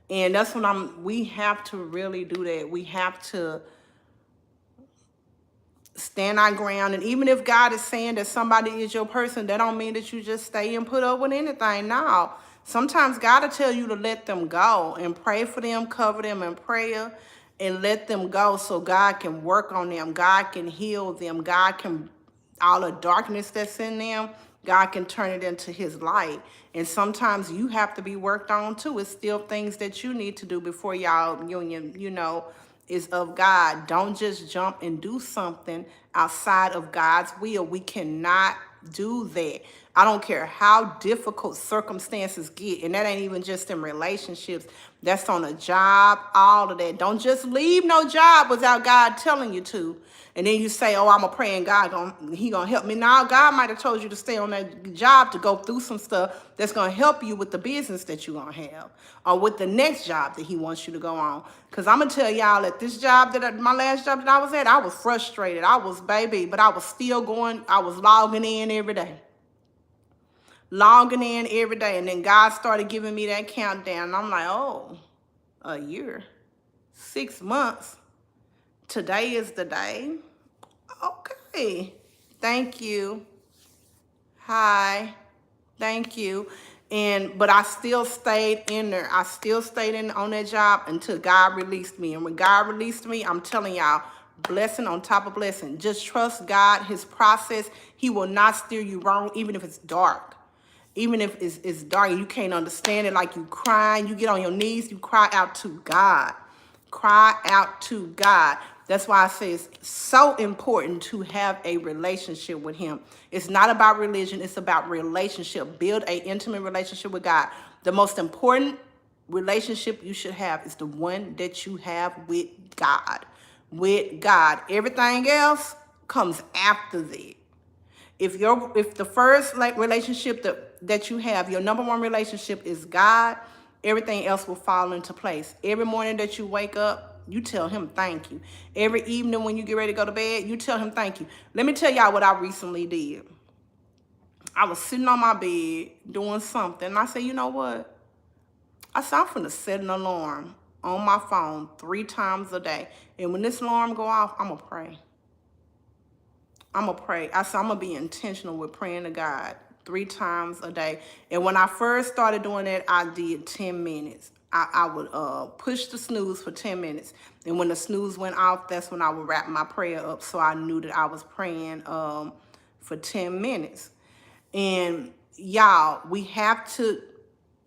And that's when we have to really do that. We have to stand our ground. And even if God is saying that somebody is your person, that don't mean that you just stay and put up with anything. No. Sometimes God will tell you to let them go and pray for them, cover them in prayer, and let them go so God can work on them. God can heal them. God can, all the darkness that's in them, God can turn it into his light. And sometimes you have to be worked on too. It's still things that you need to do before y'all union, you know, is of God. Don't just jump and do something outside of God's will. We cannot do that. I don't care how difficult circumstances get, and that ain't even just in relationships. That's on a job, all of that. Don't just leave no job without God telling you to. And then you say, oh, I'm a praying God, he gonna help me. Now, God might have told you to stay on that job to go through some stuff that's gonna help you with the business that you're gonna have, or with the next job that he wants you to go on. Because I'm gonna tell y'all that this job, my last job that I was at, I was frustrated. I was, baby, but I was still going, I was logging in every day. Logging in every day. And then God started giving me that countdown. And I'm like, oh, a year, 6 months. Today is the day. Okay. Thank you. Hi. Thank you. But I still stayed in there. I still stayed on that job until God released me. And when God released me, I'm telling y'all, blessing on top of blessing. Just trust God, his process. He will not steer you wrong, even if it's dark. Even if it's dark and you can't understand it, like you crying, you get on your knees, you cry out to God. Cry out to God. That's why I say it's so important to have a relationship with him. It's not about religion. It's about relationship. Build an intimate relationship with God. The most important relationship you should have is the one that you have with God. With God. Everything else comes after that. If the first relationship that you have, your number one relationship is God, everything else will fall into place. Every morning that you wake up, you tell him thank you. Every evening when you get ready to go to bed, you tell him thank you. Let me tell y'all what I recently did. I was sitting on my bed doing something, and I said, you know what? I said, I'm finna set an alarm on my phone 3 times a day. And when this alarm go off, I'm gonna pray. I'm gonna pray. I said, I'm gonna be intentional with praying to God 3 times a day. And when I first started doing that, I did 10 minutes. I would push the snooze for 10 minutes. And when the snooze went off, that's when I would wrap my prayer up. So I knew that I was praying for 10 minutes. And y'all, we have to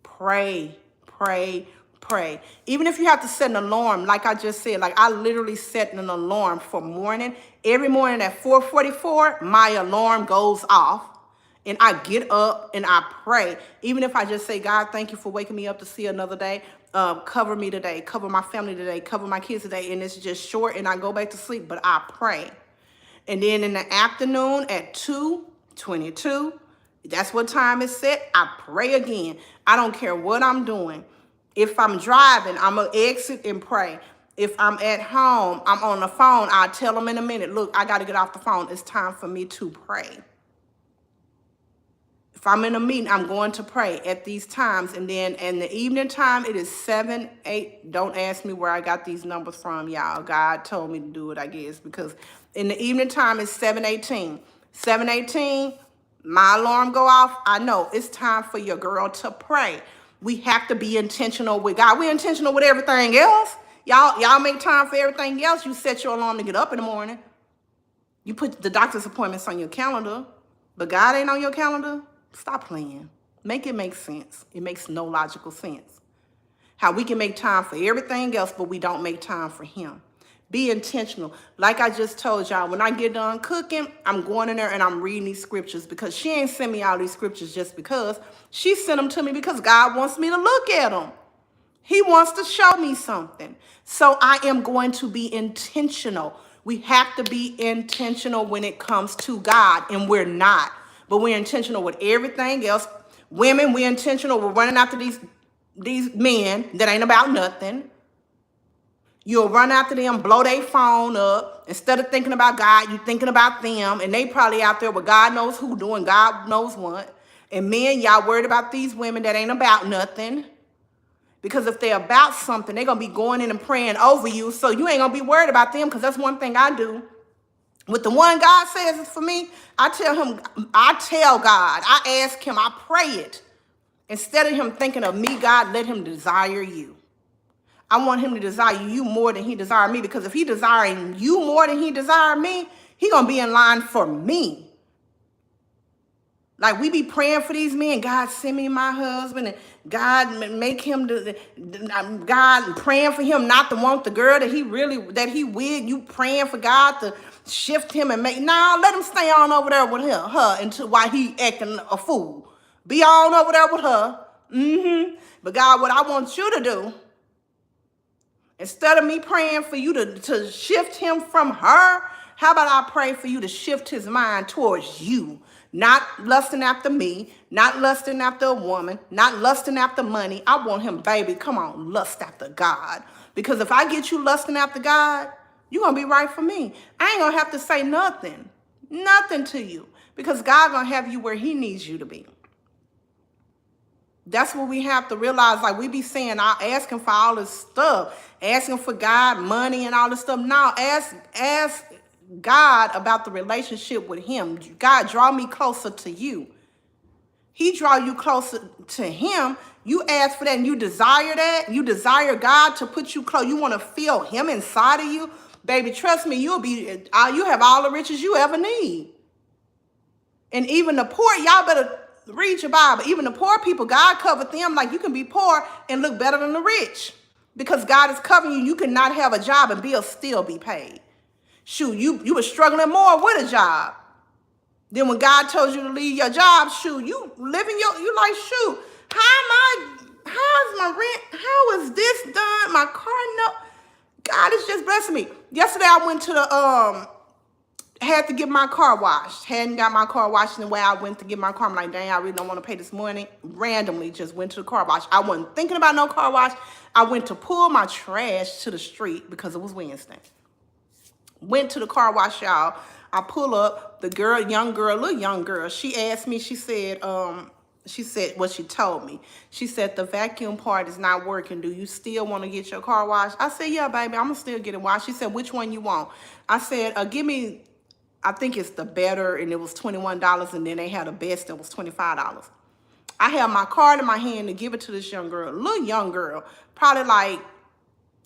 pray, pray, pray. Even if you have to set an alarm, like I just said, like I literally set an alarm for morning. Every morning at 4:44, my alarm goes off. And I get up and I pray. Even if I just say, God, thank you for waking me up to see another day. Cover me today, cover my family today, cover my kids today. And it's just short and I go back to sleep, but I pray. And then in the afternoon at 2:22, that's what time is set, I pray again. I don't care what I'm doing. If I'm driving, I'm going to exit and pray. If I'm at home, I'm on the phone, I'll tell them in a minute, look, I got to get off the phone. It's time for me to pray. If I'm in a meeting, I'm going to pray at these times. And then in the evening time, it is 7, 8. Don't ask me where I got these numbers from, y'all. God told me to do it, I guess, because in the evening time, it's 7:18. 7:18, my alarm go off. I know it's time for your girl to pray. We have to be intentional with God. We're intentional with everything else. Y'all make time for everything else. You set your alarm to get up in the morning. You put the doctor's appointments on your calendar, but God ain't on your calendar. Stop playing. Make it make sense. It makes no logical sense. How we can make time for everything else, but we don't make time for him. Be intentional. Like I just told y'all, when I get done cooking, I'm going in there and I'm reading these scriptures because she ain't sent me all these scriptures just because. She sent them to me because God wants me to look at them. He wants to show me something. So I am going to be intentional. We have to be intentional when it comes to God, and we're not. But we're intentional with everything else. Women, we're intentional. We're running after these men that ain't about nothing. You'll run after them, blow their phone up. Instead of thinking about God, you're thinking about them. And they probably out there with God knows who doing God knows what. And men, y'all worried about these women that ain't about nothing. Because if they're about something, they're going to be going in and praying over you. So you ain't going to be worried about them, because that's one thing I do. With the one God says is for me, I tell God, I ask him, I pray it. Instead of him thinking of me, God, let him desire you. I want him to desire you more than he desired me, because if he desiring you more than he desired me, he going to be in line for me. Like we be praying for these men, God send me my husband, and God make him God praying for him not to want the girl that he with. You praying for God to shift him and let him stay on over there with her until while he acting a fool. Be on over there with her. But God, what I want you to do, instead of me praying for you to shift him from her, how about I pray for you to shift his mind towards you? Not lusting after me, not lusting after a woman, not lusting after money. I want him, baby, come on, lust after God. Because if I get you lusting after God, you're going to be right for me. I ain't going to have to say nothing to you, because God going to have you where he needs you to be. That's what we have to realize. Like we be saying, asking for all this stuff, asking for God, money and all this stuff. Now ask God about the relationship with him. God, draw me closer to you. He draw you closer to him. You ask for that and you desire that. You desire God to put you close. You want to feel him inside of you. Baby, trust me, you have all the riches you ever need. And even the poor, y'all better read your Bible. Even the poor people, God covered them. Like you can be poor and look better than the rich, because God is covering you. You cannot have a job and bills still be paid. Shoot, you were struggling more with a job. Then when God told you to leave your job, shoot, you living you like, shoot, how's my rent? How is this done? My car, no. God is just blessing me. Yesterday I went to had to get my car washed. Hadn't got my car washed in the way I went to get my car. I'm like, dang, I really don't want to pay this money. Randomly just went to the car wash. I wasn't thinking about no car wash. I went to pull my trash to the street because it was Wednesday. Went to the car wash, y'all. I pull up, the girl, little young girl, she asked me, she said what she told me. She said, the vacuum part is not working. Do you still want to get your car washed? I said, yeah, baby, I'm going to still get it washed. She said, which one you want? I said, give me, I think it's the better, and it was $21, and then they had a best that was $25. I had my card in my hand to give it to this young girl, little young girl, probably like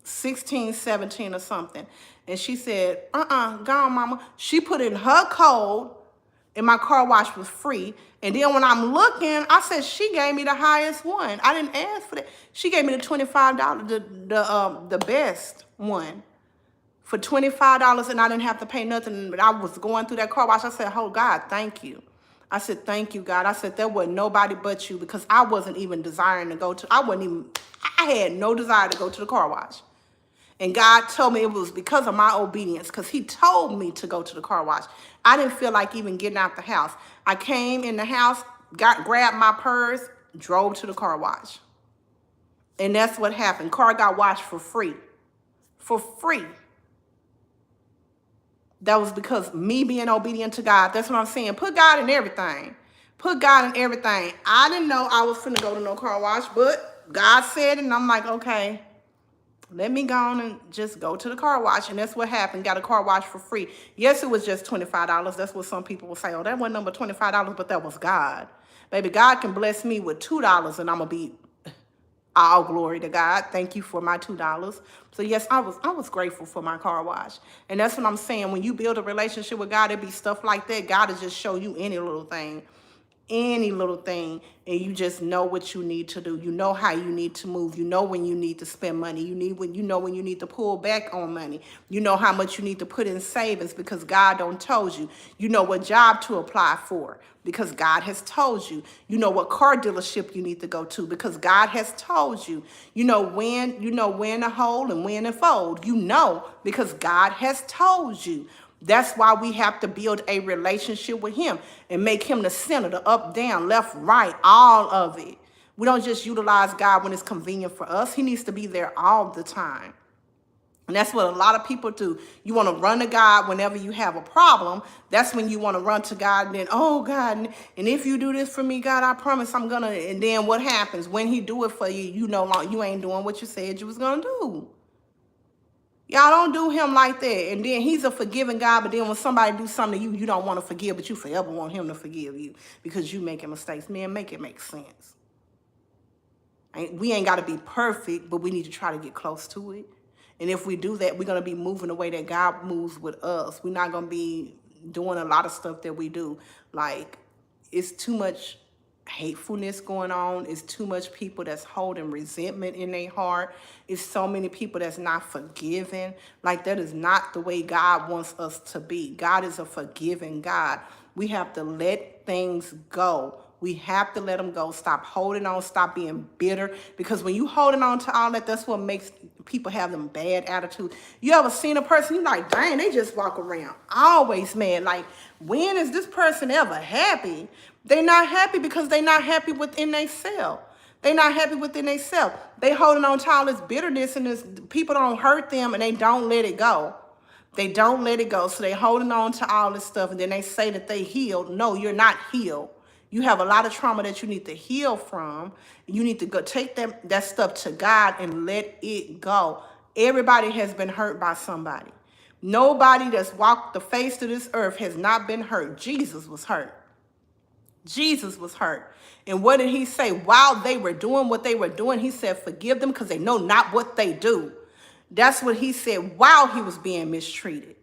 16, 17 or something. And she said, go on, mama. She put in her code, and my car wash was free. And then when I'm looking, I said, she gave me the highest one. I didn't ask for that. She gave me the $25, the best one for $25, and I didn't have to pay nothing. But I was going through that car wash. I said, oh, God, thank you. I said, thank you, God. I said, there wasn't nobody but you, because I wasn't even desiring to go to, I had no desire to go to the car wash. And God told me it was because of my obedience, because he told me to go to the car wash. I didn't feel like even getting out the house. I came in the house, grabbed my purse, drove to the car wash. And that's what happened. Car got washed for free. For free. That was because me being obedient to God. That's what I'm saying. Put God in everything. Put God in everything. I didn't know I was finna go to no car wash, but God said it, and I'm like, okay, let me go on and just go to the car wash. And that's what happened. Got a car wash for free. Yes, it was just $25. That's what some people will say. Oh, that wasn't number $25, but that was God. Baby, God can bless me with $2, and I'm going to be all glory to God. Thank you for my $2. So yes, I was grateful for my car wash. And that's what I'm saying. When you build a relationship with God, it be stuff like that. God will just show you any little thing. Any little thing, and you just know what you need to do. You know how you need to move. You know when you need to spend money. You know when you need to pull back on money. You know how much you need to put in savings because God don't told you. You know what job to apply for because God has told you. You know what car dealership you need to go to because God has told you. You know when to hold and when to fold. You know because God has told you. That's why we have to build a relationship with him and make him the center, the up, down, left, right, all of it. We don't just utilize God when it's convenient for us. He needs to be there all the time. And that's what a lot of people do. You want to run to God whenever you have a problem. That's when you want to run to God and then, oh, God, and if you do this for me, God, I promise I'm going to. And then what happens? When he do it for you, you ain't doing what you said you was going to do. Y'all don't do him like that. And then he's a forgiving God, but then when somebody do something to you, you don't want to forgive, but you forever want him to forgive you because you making mistakes. Man, make it make sense. We ain't got to be perfect, but we need to try to get close to it. And if we do that, we're going to be moving the way that God moves with us. We're not going to be doing a lot of stuff that we do. Like, it's too much hatefulness going on. It's too much people that's holding resentment in their heart. It's so many people that's not forgiving. Like, that is not the way God wants us to be. God is a forgiving God. We have to let things go. We have to let them go. Stop holding on. Stop being bitter. Because when you holding on to all that, that's what makes people have them bad attitudes. You ever seen a person, you're like, dang, they just walk around always mad. Like, when is this person ever happy? They're not happy because they're not happy within themselves. They're not happy within themselves. They holding on to all this bitterness, and this people don't hurt them, and they don't let it go. They don't let it go. So they holding on to all this stuff, and then they say that they healed. No, you're not healed. You have a lot of trauma that you need to heal from. You need to go take that stuff to God and let it go. Everybody has been hurt by somebody. Nobody that's walked the face of this earth has not been hurt. Jesus was hurt. Jesus was hurt. And what did he say? While they were doing what they were doing, he said, forgive them because they know not what they do. That's what he said while he was being mistreated.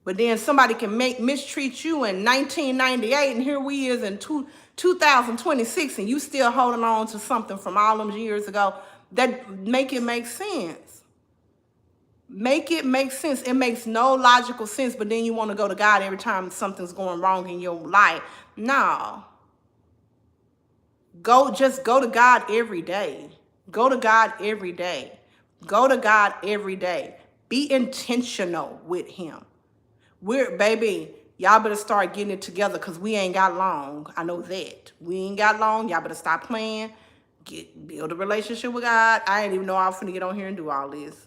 But then somebody can mistreat you in 1998, and here we is in 2026, and you still holding on to something from all them years ago. That make it make sense. Make it make sense. It makes no logical sense, but then you want to go to God every time something's going wrong in your life. No. Just go to God every day. Go to God every day. Go to God every day. Be intentional with him. Baby, y'all better start getting it together because we ain't got long. I know that. We ain't got long. Y'all better stop playing. Build a relationship with God. I didn't even know I was finna get on here and do all this.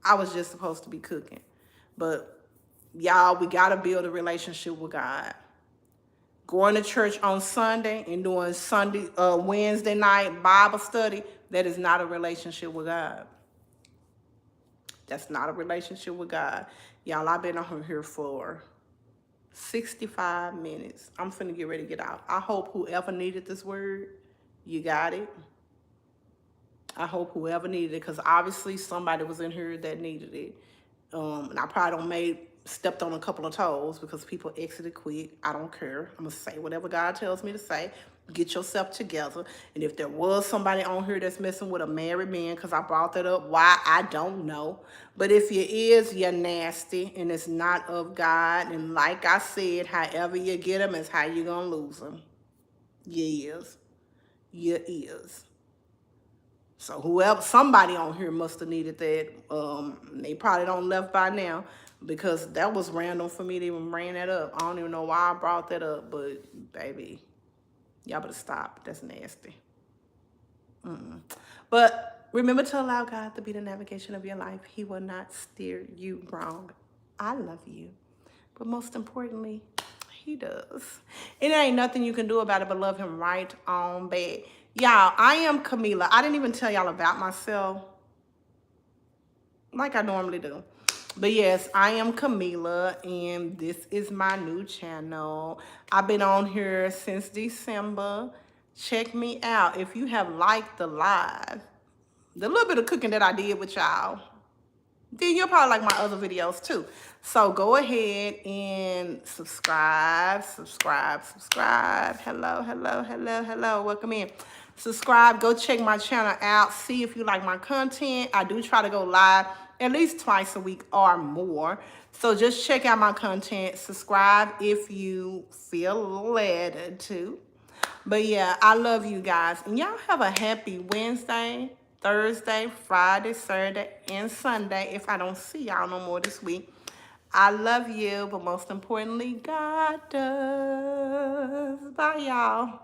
I was just supposed to be cooking. But y'all, we gotta build a relationship with God. Going to church on Sunday and doing Wednesday night Bible study, that is not a relationship with God. That's not a relationship with God. Y'all, I've been on here for 65 minutes. I'm finna get ready to get out. I hope whoever needed this word, you got it. I hope whoever needed it, because obviously somebody was in here that needed it. And I probably stepped on a couple of toes because people exited quick. I don't care. I'm going to say whatever God tells me to say. Get yourself together. And if there was somebody on here that's messing with a married man, because I brought that up, why, I don't know. But if you is, you're nasty and it's not of God. And like I said, however you get them is how you're going to lose them. You is. You is. So somebody on here must have needed that. They probably don't left by now because that was random for me to even bring that up. I don't even know why I brought that up, but baby, y'all better stop. That's nasty. But remember to allow God to be the navigation of your life. He will not steer you wrong. I love you. But most importantly, he does. And there ain't nothing you can do about it but love him right on back. Y'all, I am Camila. I didn't even tell y'all about myself like I normally do. But yes, I am Camila, and this is my new channel. I've been on here since December. Check me out. If you have liked the live, the little bit of cooking that I did with y'all, then you'll probably like my other videos too. So go ahead and subscribe. Hello. Welcome in. Subscribe. Go check my channel out. See if you like my content. I do try to go live at least twice a week or more. So just check out my content. Subscribe if you feel led to. But yeah, I love you guys. And y'all have a happy Wednesday, Thursday, Friday, Saturday, and Sunday if I don't see y'all no more this week. I love you, but most importantly, God does. Bye, y'all.